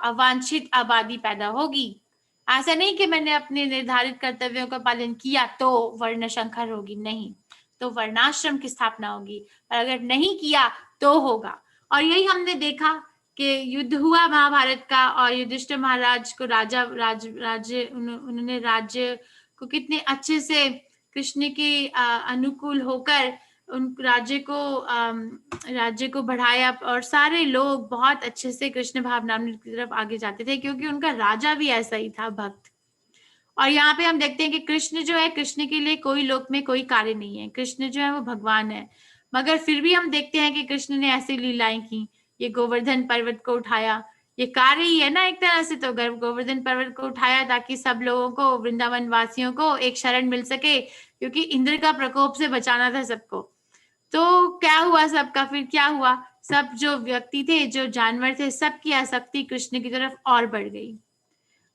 अवांछित आबादी पैदा होगी। ऐसा नहीं कि मैंने अपने निर्धारित कर्तव्यों का पालन किया तो वर्ण संकर होगी, नहीं, तो वर्णाश्रम की स्थापना होगी। और अगर नहीं किया तो होगा। और यही हमने देखा कि युद्ध हुआ महाभारत का, और युधिष्ठिर महाराज को उन्होंने राज्य को कितने अच्छे से कृष्ण के अनुकूल होकर उन राज्य को बढ़ाया, और सारे लोग बहुत अच्छे से कृष्ण भावनामृत की तरफ आगे जाते थे, क्योंकि उनका राजा भी ऐसा ही था, भक्त। और यहाँ पे हम देखते हैं कि कृष्ण जो है, कृष्ण के लिए कोई लोक में कोई कार्य नहीं है, कृष्ण जो है वो भगवान है। मगर फिर भी हम देखते हैं कि कृष्ण ने ऐसी लीलाएं की, ये गोवर्धन पर्वत को उठाया, ये कार्य ही है ना एक तरह से। तो गोवर्धन पर्वत को उठाया ताकि सब लोगों को, वृंदावन वासियों को एक शरण मिल सके, क्योंकि इंद्र का प्रकोप से बचाना था सबको। तो क्या हुआ सबका, फिर क्या हुआ, सब जो व्यक्ति थे, जो जानवर थे, सबकी आसक्ति कृष्ण की तरफ और बढ़ गई।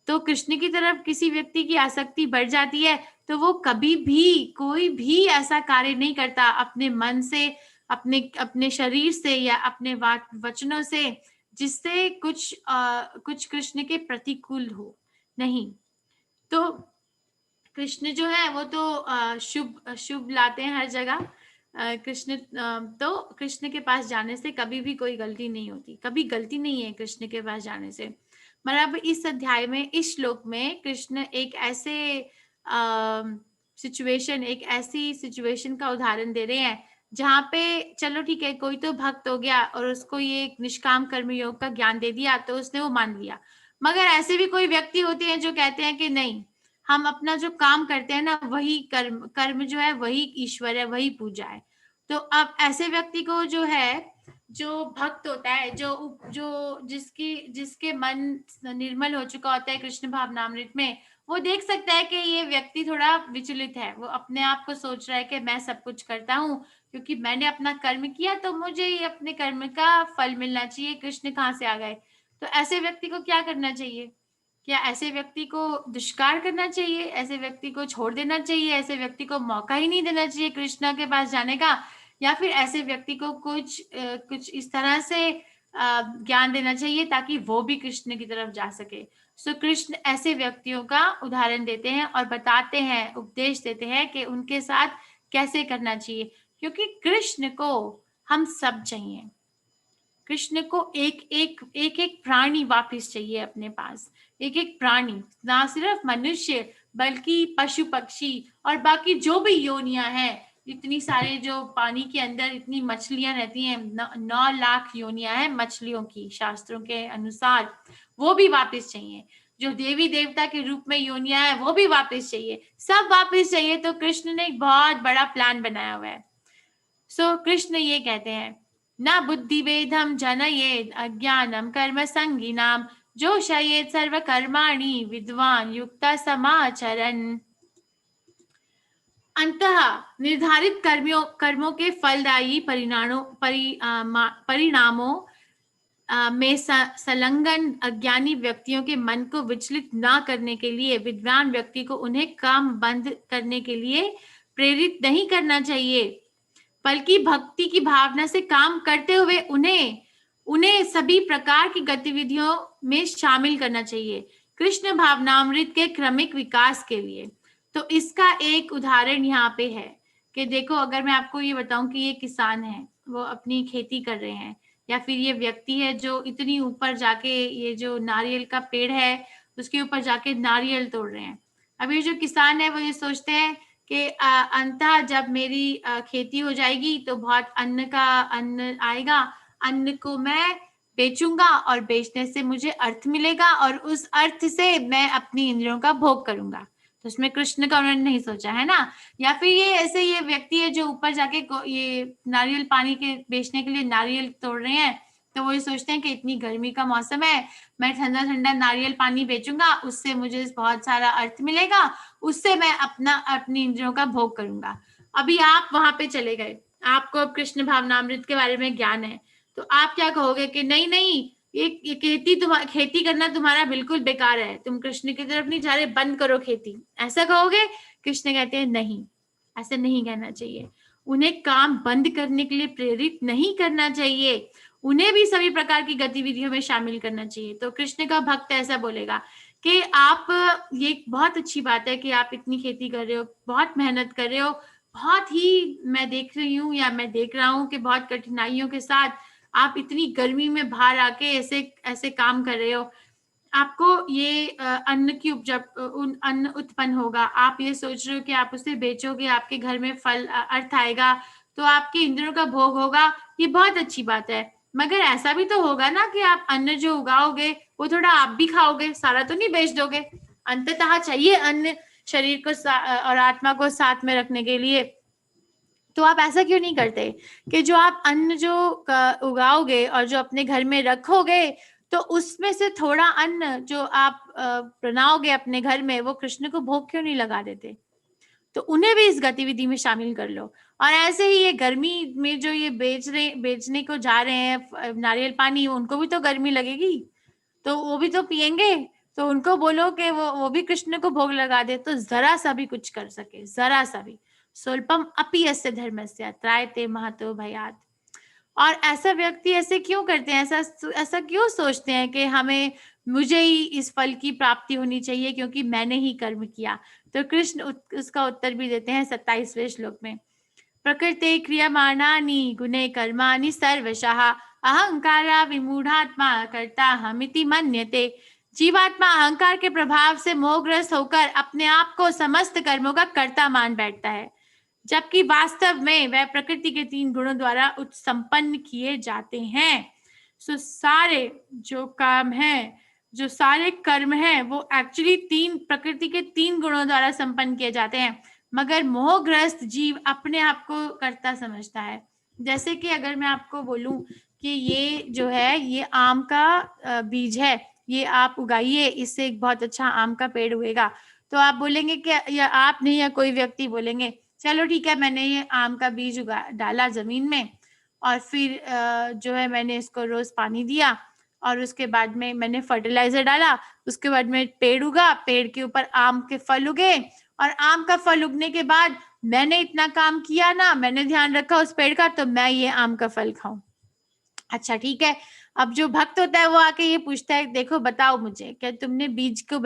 तो कृष्ण की तरफ किसी व्यक्ति की आसक्ति बढ़ जाती है तो वो कभी भी कोई भी ऐसा कार्य नहीं करता अपने मन से, अपने शरीर से या अपने वचनों से जिससे कुछ कृष्ण के प्रतिकूल हो, नहीं। तो कृष्ण जो है वो तो शुभ लाते हैं हर जगह। तो कृष्ण के पास जाने से कभी भी कोई गलती नहीं होती, कभी गलती नहीं है कृष्ण के पास जाने से। मतलब इस अध्याय में, इस श्लोक में कृष्ण एक ऐसे सिचुएशन का उदाहरण दे रहे हैं जहाँ पे चलो ठीक है, कोई तो भक्त हो गया और उसको ये निष्काम कर्म योग का ज्ञान दे दिया तो उसने वो मान लिया। मगर ऐसे भी कोई व्यक्ति होते हैं जो कहते हैं कि नहीं, हम अपना जो काम करते हैं ना, वही कर्म जो है वही ईश्वर है, वही पूजा है। तो अब ऐसे व्यक्ति को जो है, जो भक्त होता है, जो जिसके मन निर्मल हो चुका होता है कृष्ण भावनामृत में, वो देख सकता है कि ये व्यक्ति थोड़ा विचलित है। वो अपने आप को सोच रहा है कि मैं सब कुछ करता हूँ क्योंकि मैंने अपना कर्म किया, तो मुझे ये अपने कर्म का फल मिलना चाहिए, कृष्ण कहाँ से आ गए। तो ऐसे व्यक्ति को क्या करना चाहिए? क्या ऐसे व्यक्ति को दुष्कार करना चाहिए? ऐसे व्यक्ति को छोड़ देना चाहिए? ऐसे व्यक्ति को मौका ही नहीं देना चाहिए कृष्ण के पास जाने का? या फिर ऐसे व्यक्ति को कुछ इस तरह से ज्ञान देना चाहिए ताकि वो भी कृष्ण की तरफ जा सके? सो कृष्ण ऐसे व्यक्तियों का उदाहरण देते हैं और बताते हैं, उपदेश देते हैं कि उनके साथ कैसे करना चाहिए। क्योंकि कृष्ण को हम सब चाहिए। कृष्ण को एक एक प्राणी वापस चाहिए अपने पास, एक एक प्राणी, ना सिर्फ मनुष्य बल्कि पशु पक्षी और बाकी जो भी योनियां हैं, इतनी सारे जो पानी के अंदर इतनी मछलियां रहती हैं, 9 लाख योनियां हैं मछलियों की शास्त्रों के अनुसार, वो भी वापस चाहिए। जो देवी देवता के रूप में योनियां हैं वो भी वापस चाहिए, सब वापस चाहिए। तो कृष्ण ने एक बहुत बड़ा प्लान बनाया हुआ है। सो कृष्ण ये कहते हैं, न बुद्धि वेदम जनयेद अज्ञानम कर्म संगीनाम जोशयेद सर्व कर्माणि विद्वान युक्ता समाचरन्। अंतः निर्धारित कर्मों के फलदायी परिणामों में संलग्न अज्ञानी व्यक्तियों के मन को विचलित ना करने के लिए विद्वान व्यक्ति को उन्हें काम बंद करने के लिए प्रेरित नहीं करना चाहिए, बल्कि भक्ति की भावना से काम करते हुए उन्हें सभी प्रकार की गतिविधियों में शामिल करना चाहिए, कृष्ण भावनामृत के क्रमिक विकास के लिए। तो इसका एक उदाहरण यहाँ पे है कि देखो, अगर मैं आपको ये बताऊं कि ये किसान है, वो अपनी खेती कर रहे हैं, या फिर ये व्यक्ति है जो इतनी ऊपर जाके ये जो नारियल का पेड़ है उसके ऊपर जाके नारियल तोड़ रहे हैं। अब ये जो किसान है वो ये सोचते हैं कि अंततः जब मेरी खेती हो जाएगी तो बहुत अन्न आएगा, अन्न को मैं बेचूंगा और बेचने से मुझे अर्थ मिलेगा और उस अर्थ से मैं अपनी इंद्रियों का भोग करूंगा। तो उसमें कृष्ण का उन्होंने नहीं सोचा है ना। या फिर ये व्यक्ति है जो ऊपर जाके ये नारियल पानी के बेचने के लिए नारियल तोड़ रहे हैं, तो वो ये सोचते हैं कि इतनी गर्मी का मौसम है, मैं ठंडा ठंडा नारियल पानी बेचूंगा, उससे मुझे बहुत सारा अर्थ मिलेगा, उससे मैं अपनी इंद्रियों का भोग करूंगा। अभी आप वहां पे चले गए, आपको अब कृष्ण भावनामृत के बारे में ज्ञान है, तो आप क्या कहोगे कि नहीं नहीं, ये खेती करना तुम्हारा बिल्कुल बेकार है, तुम कृष्ण की तरफ नहीं जा रहे, बंद करो खेती, ऐसा कहोगे? कृष्ण कहते हैं नहीं, ऐसा नहीं कहना चाहिए। उन्हें काम बंद करने के लिए प्रेरित नहीं करना चाहिए, उन्हें भी सभी प्रकार की गतिविधियों में शामिल करना चाहिए। तो कृष्ण का भक्त ऐसा बोलेगा कि आप, ये बहुत अच्छी बात है कि आप इतनी खेती कर रहे हो, बहुत मेहनत कर रहे हो, बहुत ही मैं देख रही हूँ या मैं देख रहा हूँ कि बहुत कठिनाइयों के साथ आप इतनी गर्मी में बाहर आके ऐसे काम कर रहे हो, आपको ये अन्न उत्पन्न होगा, आप ये सोच रहे हो कि आप उसे बेचोगे, आपके घर में फल अर्थ आएगा, तो आपके इंद्रियों का भोग होगा, ये बहुत अच्छी बात है। मगर ऐसा भी तो होगा ना कि आप अन्न जो उगाओगे वो थोड़ा आप भी खाओगे, सारा तो नहीं बेच दोगे, अंततः चाहिए अन्न शरीर को और आत्मा को साथ में रखने के लिए। तो आप ऐसा क्यों नहीं करते कि जो आप अन्न जो उगाओगे और जो अपने घर में रखोगे, तो उसमें से थोड़ा अन्न जो आप बनाओगे अपने घर में, वो कृष्ण को भोग क्यों नहीं लगा देते? तो उन्हें भी इस गतिविधि में शामिल कर लो। और ऐसे ही ये गर्मी में जो ये बेचने को जा रहे हैं नारियल पानी, उनको भी तो गर्मी लगेगी, तो वो भी तो पियेंगे, तो उनको बोलो कि वो भी कृष्ण को भोग लगा दे, तो जरा सा भी कुछ कर सके, जरा सा भी। स्वल्पम अपि यस्य धर्मस्य त्रायते महतो भयात्। और ऐसा व्यक्ति ऐसे क्यों करते हैं, ऐसा क्यों सोचते हैं कि मुझे ही इस फल की प्राप्ति होनी चाहिए क्योंकि मैंने ही कर्म किया? तो कृष्ण उसका उत्तर भी देते हैं 27वें श्लोक में, प्रकृते क्रियमाणानि गुणे कर्माणि सर्वशः अहंकारा विमूढ़ात्मा कर्ता हमिति मन्यते। जीवात्मा अहंकार के प्रभाव से मोहग्रस्त होकर अपने आप को समस्त कर्मों का कर्ता मान बैठता है, जबकि वास्तव में वह प्रकृति के 3 गुणों द्वारा संपन्न किए जाते हैं। सो सारे जो काम हैं, जो सारे कर्म हैं, वो एक्चुअली प्रकृति के 3 गुणों द्वारा संपन्न किए जाते हैं, मगर मोहग्रस्त जीव अपने आप को कर्ता समझता है। जैसे कि अगर मैं आपको बोलूं कि ये जो है ये आम का बीज है, ये आप उगाइए, इससे एक बहुत अच्छा आम का पेड़ उगेगा, तो आप बोलेंगे कि, या आप नहीं, या कोई व्यक्ति बोलेंगे चलो ठीक है, मैंने ये आम का बीज डाला जमीन में, और फिर जो है मैंने इसको रोज पानी दिया, और उसके बाद में मैंने फर्टिलाइजर डाला, उसके बाद में पेड़ उगा, पेड़ के ऊपर आम के फल उगे, और आम का फल उगने के बाद मैंने इतना काम किया ना, मैंने ध्यान रखा उस पेड़ का, तो मैं ये आम का फल खाऊं। अच्छा ठीक है, अब जो भक्त होता है वो आके ये पूछता है, देखो बताओ मुझे, क्या तुमने बीज को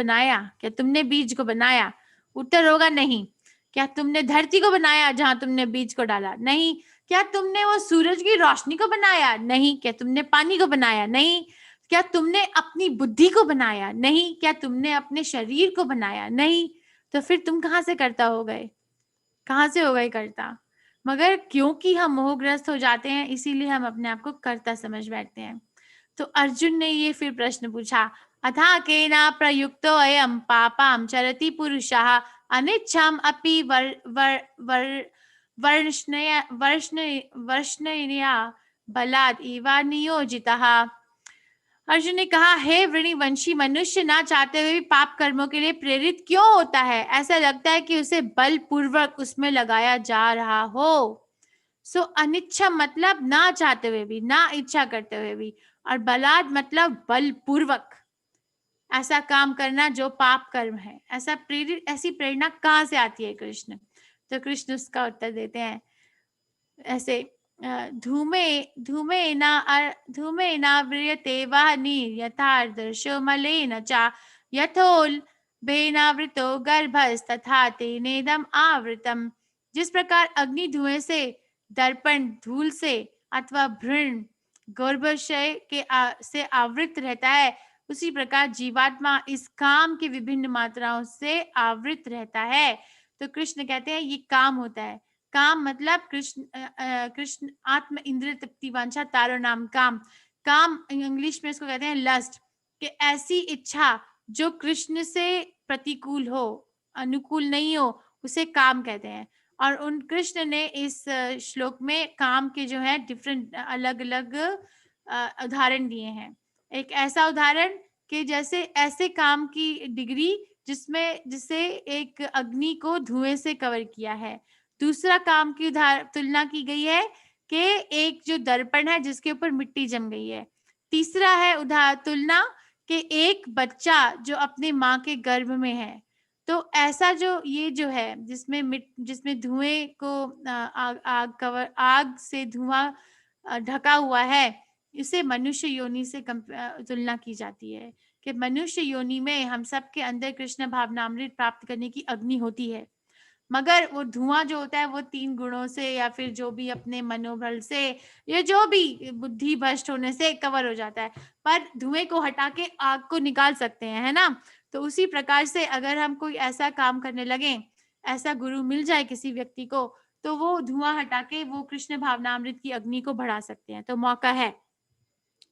बनाया? उत्तर होगा नहीं, क्या तुमने धरती को बनाया जहां तुमने बीज को डाला? नहीं। क्या तुमने वो सूरज की रोशनी को बनाया? नहीं। क्या तुमने पानी को बनाया? नहीं। क्या तुमने अपनी बुद्धि को बनाया? नहीं। क्या तुमने अपने शरीर को बनाया? नहीं। तो फिर तुम कहां से कर्ता हो गए? कहां से हो गए कर्ता? मगर क्योंकि हम मोहग्रस्त हो जाते हैं, इसीलिए हम अपने आप को कर्ता समझ बैठते हैं। तो अर्जुन ने ये फिर प्रश्न पूछा, अथा केना प्रयुक्तो अयम पापाम चरति पुरुषः अनिच्छाम अपि वर्ष्णया बलात् इवा नियोजितः। अर्जुन ने कहा, हे वृणिवंशी, मनुष्य ना चाहते हुए भी पाप कर्मों के लिए प्रेरित क्यों होता है? ऐसा लगता है कि उसे बलपूर्वक उसमें लगाया जा रहा हो। सो अनिच्छा मतलब ना चाहते हुए भी, ना इच्छा करते हुए भी, और बलात् मतलब बलपूर्वक ऐसा काम करना जो पाप कर्म है। ऐसी प्रेरणा कहाँ से आती है कृष्ण? तो कृष्ण उसका उत्तर देते हैं ऐसे, धूमेनाव्रियते वाहनी यथार्दर्शो मलेन च यथोल्बेनावृतो गर्भस्तथा तेनेदम आवृतम। जिस प्रकार अग्नि धुएं से, दर्पण धूल से अथवा भ्रूण गर्भाशय से आवृत रहता है, उसी प्रकार जीवात्मा इस काम की विभिन्न मात्राओं से आवृत रहता है। तो कृष्ण कहते हैं ये काम होता है। काम मतलब कृष्ण आत्म इंद्रिय तृप्ति वांछा तारो नाम काम। काम इंग्लिश में इसको कहते हैं लस्ट, कि ऐसी इच्छा जो कृष्ण से प्रतिकूल हो, अनुकूल नहीं हो, उसे काम कहते हैं। और उन कृष्ण ने इस श्लोक में काम के जो है डिफरेंट अलग अलग उदाहरण दिए हैं। एक ऐसा उदाहरण कि जैसे ऐसे काम की डिग्री जिसे एक अग्नि को धुएं से कवर किया है। दूसरा काम की तुलना की गई है कि एक जो दर्पण है जिसके ऊपर मिट्टी जम गई है। तीसरा है तुलना कि एक बच्चा जो अपने माँ के गर्भ में है। तो ऐसा जो ये जो है जिसमें धुएं को आग से धुआं ढका हुआ है, इसे मनुष्य योनि से तुलना की जाती है कि मनुष्य योनि में हम सब के अंदर कृष्ण भावनामृत प्राप्त करने की अग्नि होती है। मगर वो धुआं जो होता है वो 3 गुणों से या फिर जो भी अपने मनोबल से या जो भी बुद्धि भ्रष्ट होने से कवर हो जाता है। पर धुएं को हटा के आग को निकाल सकते हैं, है ना? तो उसी प्रकार से अगर हम कोई ऐसा काम करने लगे, ऐसा गुरु मिल जाए किसी व्यक्ति को, तो वो धुआं हटा के वो कृष्ण भावनामृत की अग्नि को बढ़ा सकते हैं। तो मौका है।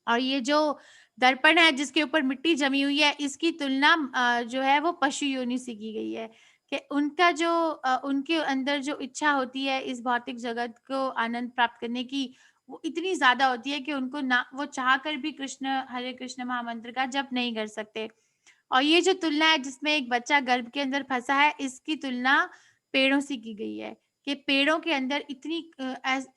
और ये जो दर्पण है जिसके ऊपर मिट्टी जमी हुई है, इसकी तुलना जो है वो पशु योनि से की गई है कि उनका जो उनके अंदर जो इच्छा होती है इस भौतिक जगत को आनंद प्राप्त करने की, वो इतनी ज्यादा होती है कि उनको ना वो चाह कर भी कृष्ण हरे कृष्ण महामंत्र का जप नहीं कर सकते। और ये जो तुलना है जिसमें एक बच्चा गर्भ के अंदर फंसा है, इसकी तुलना पेड़ों से की गई है कि पेड़ों के अंदर इतनी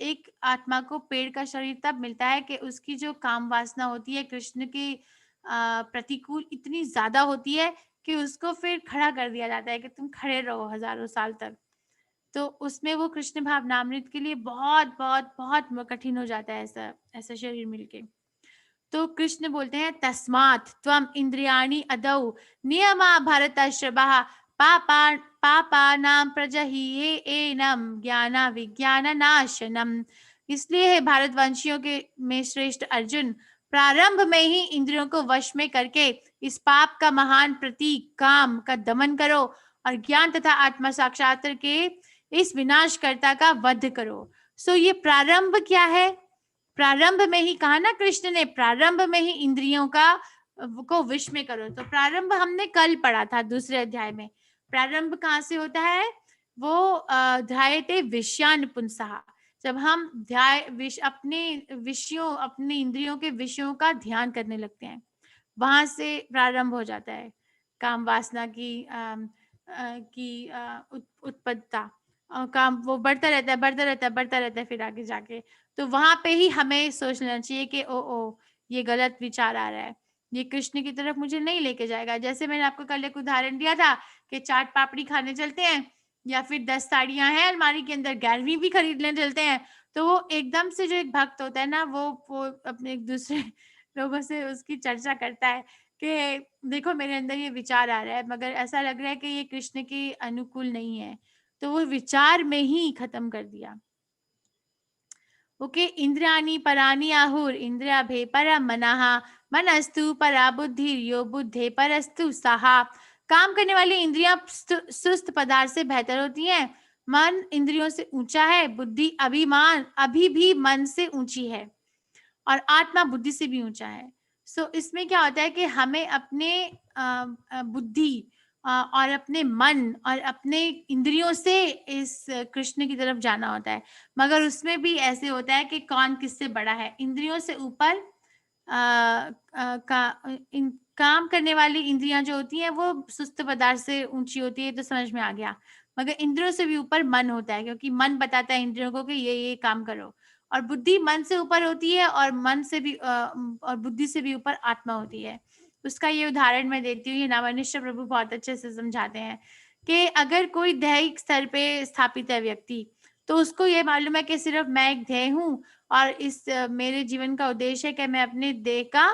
एक आत्मा को पेड़ का शरीर तब मिलता है कि उसकी जो काम वासना होती है कृष्ण के प्रतिकूल इतनी ज्यादा होती है कि उसको फिर खड़ा कर दिया जाता है कि तुम खड़े रहो हजारों साल तक। तो उसमें वो कृष्ण भावनामृत के लिए बहुत बहुत बहुत कठिन हो जाता है ऐसा ऐसा शरीर मिलके। तो कृष्ण बोलते हैं, तस्मात् त्वम इंद्रियाणि अदौ नियमा भरतश्रवः पापानां प्रजह्येनम ज्ञाना विज्ञान नाशनम। इसलिए है भारतवंशियों के में श्रेष्ठ अर्जुन, प्रारंभ में ही इंद्रियों को वश में करके इस पाप का महान प्रतीक काम का दमन करो और ज्ञान तथा आत्मा साक्षात्कार के इस विनाशकर्ता का वध करो। सो ये प्रारंभ क्या है? प्रारंभ में ही कहा ना कृष्ण ने, प्रारंभ में ही इंद्रियों को विष में करो। तो प्रारंभ हमने कल पढ़ा था दूसरे अध्याय में। प्रारंभ कहाँ से होता है? वो ध्यायते विषयान पुंसः, जब हम अपने विषयों, अपने इंद्रियों के विषयों का ध्यान करने लगते हैं, वहां से प्रारंभ हो जाता है काम वासना की उत्पत्ता। काम वो बढ़ता रहता है, बढ़ता रहता है, बढ़ता रहता है फिर आगे जाके। तो वहां पे ही हमें सोच लेना चाहिए कि ओ ये गलत विचार आ रहा है, ये कृष्ण की तरफ मुझे नहीं लेके जाएगा। जैसे मैंने आपको कल एक उदाहरण दिया था कि चाट पापड़ी खाने चलते हैं या फिर 10 साड़ियां हैं अलमारी के अंदर, 11वीं भी खरीदने चलते हैं। तो वो एकदम से जो एक भक्त होता है ना, वो अपने एक दूसरे लोगों से उसकी चर्चा करता है कि देखो मेरे अंदर ये विचार आ रहा है, मगर ऐसा लग रहा है कि ये कृष्ण के अनुकूल नहीं है। तो वो विचार में ही खत्म कर दिया। ओके, इंद्रियाणि परानि आहुर इंद्रियाभे परम मनः मनस्तु परा बुद्धि यो बुद्धे परस्तु सहा। काम करने वाली इंद्रियां सुस्त पदार्थ से बेहतर होती हैं, मन इंद्रियों से ऊंचा है, बुद्धि अभिमान अभी भी मन से ऊंची है, और आत्मा बुद्धि से भी ऊंचा है। सो इसमें क्या होता है कि हमें अपने बुद्धि और अपने मन और अपने इंद्रियों से इस कृष्ण की तरफ जाना होता है, मगर उसमें भी ऐसे होता है कि कौन किससे बड़ा है। इंद्रियों से ऊपर काम करने वाली इंद्रियां जो होती हैं वो सुस्त पदार्थ से ऊंची होती है, तो समझ में आ गया। मगर इंद्रियों से भी ऊपर मन होता है, क्योंकि मन बताता है इंद्रियों को कि ये काम करो, और बुद्धि मन से ऊपर होती है, और मन से भी और बुद्धि से भी ऊपर आत्मा होती है। उसका ये उदाहरण मैं देती हूँ, ये नवनिष्ठ प्रभु बहुत अच्छे से समझाते हैं कि अगर कोई दैहिक स्तर पे स्थापित है व्यक्ति, तो उसको ये मालूम है कि सिर्फ मैं एक ध्येय हूँ, और इस मेरे जीवन का उद्देश्य है कि मैं अपने देह का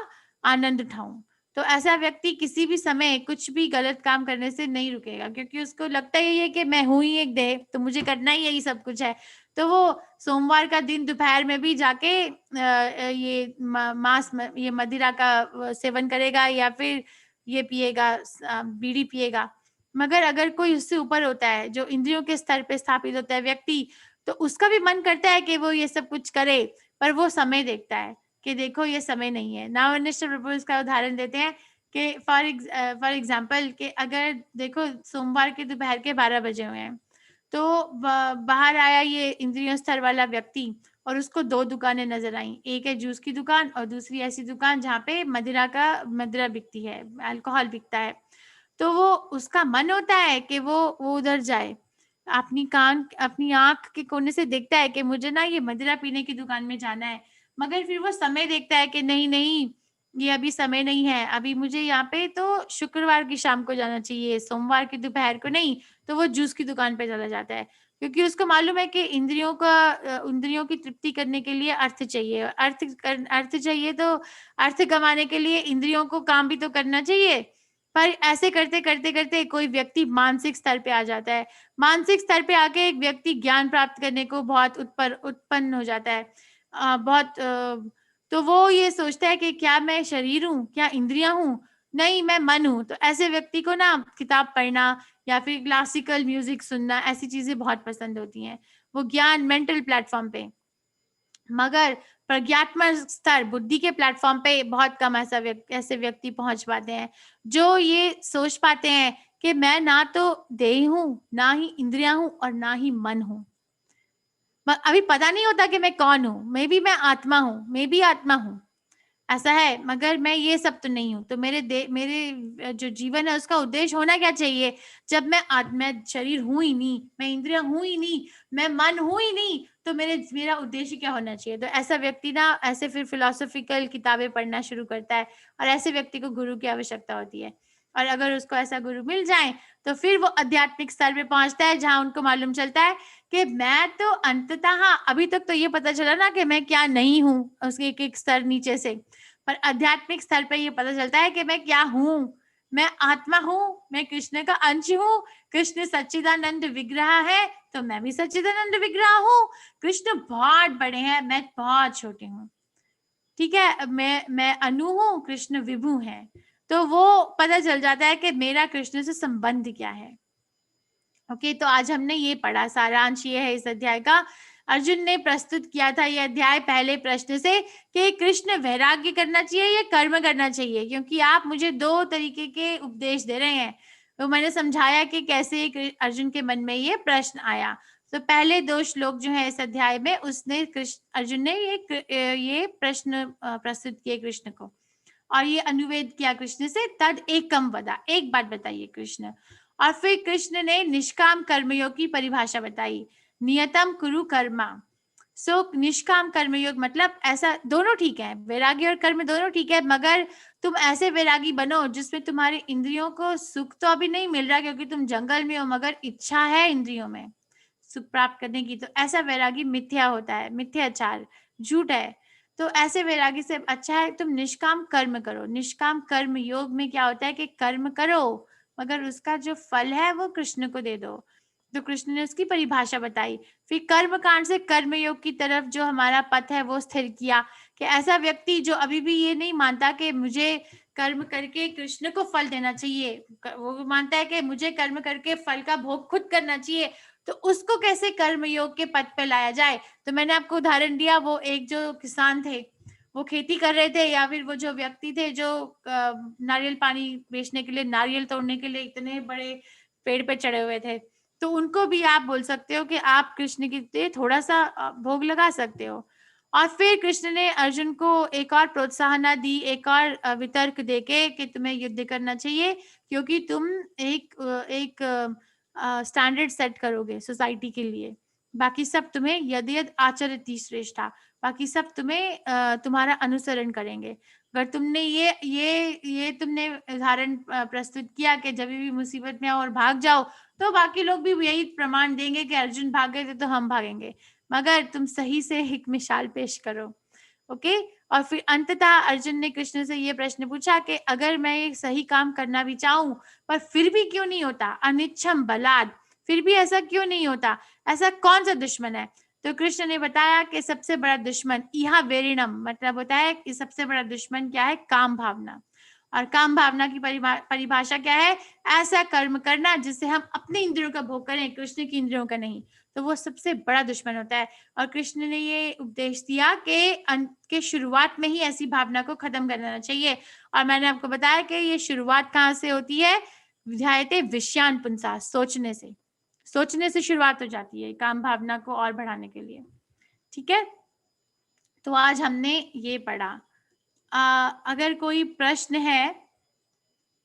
आनंद उठाऊं। तो ऐसा व्यक्ति किसी भी समय कुछ भी गलत काम करने से नहीं रुकेगा, क्योंकि उसको लगता ही है कि मैं हूं ही एक देह, तो मुझे करना ही यही सब कुछ है। तो वो सोमवार का दिन दोपहर में भी जाके ये मांस ये मदिरा का सेवन करेगा, या फिर ये पिएगा, बीड़ी पिएगा। मगर अगर कोई उससे ऊपर होता है, जो इंद्रियों के स्तर पे स्थापित होता है व्यक्ति, तो उसका भी मन करता है कि वो ये सब कुछ करे, पर वो समय देखता है कि देखो ये समय नहीं है। नवनिष्ठ प्रभु इसका उदाहरण देते हैं कि फॉर एग्जाम्पल कि अगर देखो सोमवार के दोपहर के 12 बजे हुए हैं, तो बाहर आया ये इंद्रियों स्तर वाला व्यक्ति, और उसको 2 दुकानें नजर आई, एक है जूस की दुकान और दूसरी ऐसी दुकान जहाँ पे मदिरा बिकती है, अल्कोहल बिकता है। तो वो उसका मन होता है कि वो उधर जाए, अपनी आंख के कोने से देखता है कि मुझे ना ये मदिरा पीने की दुकान में जाना है, मगर फिर वो समय देखता है कि नहीं नहीं, ये अभी समय नहीं है, अभी मुझे यहाँ पे तो शुक्रवार की शाम को जाना चाहिए, सोमवार की दोपहर को नहीं। तो वो जूस की दुकान पे चला जाता है, क्योंकि उसको मालूम है कि इंद्रियों की तृप्ति करने के लिए अर्थ चाहिए, अर्थ चाहिए, तो अर्थ कमाने के लिए इंद्रियों को काम भी तो करना चाहिए। पर ऐसे करते करते करते कोई व्यक्ति मानसिक स्तर पे आ जाता है, मानसिक स्तर पे आके एक व्यक्ति ज्ञान प्राप्त करने को बहुत उत्पन्न हो जाता है, तो वो ये सोचता है कि क्या मैं शरीर हूँ, क्या इंद्रियां हूँ, नहीं मैं मन हूँ। तो ऐसे व्यक्ति को ना किताब पढ़ना या फिर क्लासिकल म्यूजिक सुनना, ऐसी चीजें बहुत पसंद होती हैं, वो ज्ञान मेंटल प्लेटफॉर्म पे। मगर प्रज्ञात्मक स्तर बुद्धि के प्लेटफॉर्म पे बहुत कम ऐसे व्यक्ति पहुंच पाते हैं, जो ये सोच पाते हैं कि मैं ना तो देह हूं, ना ही इंद्रियां हूं, और ना ही मन हूं। अभी पता नहीं होता कि मैं कौन हूं, मे बी मैं आत्मा हूं, मे बी आत्मा हूं, ऐसा है, मगर मैं ये सब तो नहीं हूं। तो मेरे जो जीवन है उसका उद्देश्य होना क्या चाहिए, जब मैं शरीर हूं ही नहीं, मैं इंद्रिया हूं ही नहीं, मैं मन हूं ही नहीं, तो मेरा उद्देश्य क्या होना चाहिए। तो ऐसा व्यक्ति ना ऐसे फिर फिलोसॉफिकल किताबें पढ़ना शुरू करता है, और ऐसे व्यक्ति को गुरु की आवश्यकता होती है। और अगर उसको ऐसा गुरु मिल जाए तो फिर वो आध्यात्मिक स्तर पे पहुंचता है, जहां उनको मालूम चलता है कि मैं तो अंततः, अभी तक तो ये पता चला ना कि मैं क्या नहीं हूं, उसके एक स्तर नीचे से, पर आध्यात्मिक स्तर पे ये पता चलता है कि मैं क्या हूं, मैं आत्मा हूं, मैं कृष्ण का अंश हूं, कृष्ण सच्चिदानंद विग्रह है, तो मैं भी सच्चिदानंद विग्रह हूं। कृष्ण बहुत बड़े हैं, मैं बहुत छोटी हूँ, ठीक है, मैं अनु हूँ, कृष्ण विभु है। तो वो पता चल जाता है कि मेरा कृष्ण से संबंध क्या है। ओके, तो आज हमने ये पढ़ा, सारांश ये है इस अध्याय का। अर्जुन ने प्रस्तुत किया था ये अध्याय पहले प्रश्न से कि कृष्ण वैराग्य करना चाहिए या कर्म करना चाहिए, क्योंकि आप मुझे 2 तरीके के उपदेश दे रहे हैं। तो मैंने समझाया कि कैसे अर्जुन के मन में ये प्रश्न आया। तो पहले 2 श्लोक जो है इस अध्याय में, उसने अर्जुन ने ये प्रश्न प्रस्तुत किए कृष्ण को, और ये अनुवेद किया कृष्ण से, तद एकम वदा, एक बात बताइए कृष्ण। और फिर कृष्ण ने निष्काम कर्मयोग की परिभाषा बताई, नियतम कुरु कर्मा। सो निष्काम कर्मयोग मतलब ऐसा, दोनों ठीक है, वैराग्य और कर्म दोनों ठीक है, मगर तुम ऐसे वैरागी बनो जिसमें तुम्हारे इंद्रियों को सुख तो अभी नहीं मिल रहा क्योंकि तुम जंगल में हो, मगर इच्छा है इंद्रियों में सुख प्राप्त करने की। तो ऐसा वैरागी मिथ्या होता है, मिथ्याचार, झूठ है। तो ऐसे वैरागी से अच्छा है तुम निष्काम कर्म करो। निष्काम कर्म योग में क्या होता है कि कर्म करो, मगर उसका जो फल है वो कृष्ण को दे दो। तो कृष्ण ने उसकी परिभाषा बताई। फिर कर्म कांड से कर्मयोग की तरफ जो हमारा पथ है वो स्थिर किया कि ऐसा व्यक्ति जो अभी भी ये नहीं मानता कि मुझे कर्म करके कृष्ण को फल देना चाहिए, वो मानता है कि मुझे कर्म करके फल का भोग खुद करना चाहिए, तो उसको कैसे कर्मयोग के पथ पे लाया जाए। तो मैंने आपको उदाहरण दिया, वो एक जो किसान थे वो खेती कर रहे थे, या फिर वो जो व्यक्ति थे जो नारियल पानी बेचने के लिए, नारियल तोड़ने के लिए इतने बड़े पेड़ पे चढ़े हुए थे, तो उनको भी आप बोल सकते हो कि आप कृष्ण के लिए थोड़ा सा भोग लगा सकते हो। और फिर कृष्ण ने अर्जुन को एक और प्रोत्साहन दी, एक और वितर्क देके कि तुम्हें युद्ध करना चाहिए, क्योंकि तुम एक स्टैंडर्ड सेट करोगे सोसाइटी के लिए। बाकी सब तुम्हें यद यद आचरति श्रेष्ठा, बाकी सब तुम्हें तुम्हारा अनुसरण करेंगे। अगर तुमने ये तुमने उदाहरण प्रस्तुत किया कि जब भी मुसीबत में आओ और भाग जाओ, तो बाकी लोग भी यही प्रमाण देंगे कि अर्जुन भाग गए थे तो हम भागेंगे, मगर तुम सही से एक मिसाल पेश करो। ओके। और फिर अंततः अर्जुन ने कृष्ण से ये प्रश्न पूछा कि अगर मैं एक सही काम करना भी चाहूं पर फिर भी क्यों नहीं होता, अनिच्छम बलाद, फिर भी ऐसा क्यों नहीं होता, ऐसा कौन सा दुश्मन है। तो कृष्ण ने बताया कि सबसे बड़ा दुश्मन इहा वेरिणम, मतलब होता है कि सबसे बड़ा दुश्मन क्या है, काम भावना। और काम भावना की परिभाषा क्या है, ऐसा कर्म करना जिससे हम अपने इंद्रियों का भोग करें, कृष्ण की इंद्रियों का नहीं, तो वो सबसे बड़ा दुश्मन होता है। और कृष्ण ने ये उपदेश दिया कि शुरुआत में ही ऐसी भावना को खत्म कर देना चाहिए। और मैंने आपको बताया कि ये शुरुआत कहाँ से होती है, ध्यायते विषयान पुंसा, सोचने से शुरुआत हो जाती है काम भावना को और बढ़ाने के लिए। ठीक है, तो आज हमने ये पढ़ा। अगर कोई प्रश्न है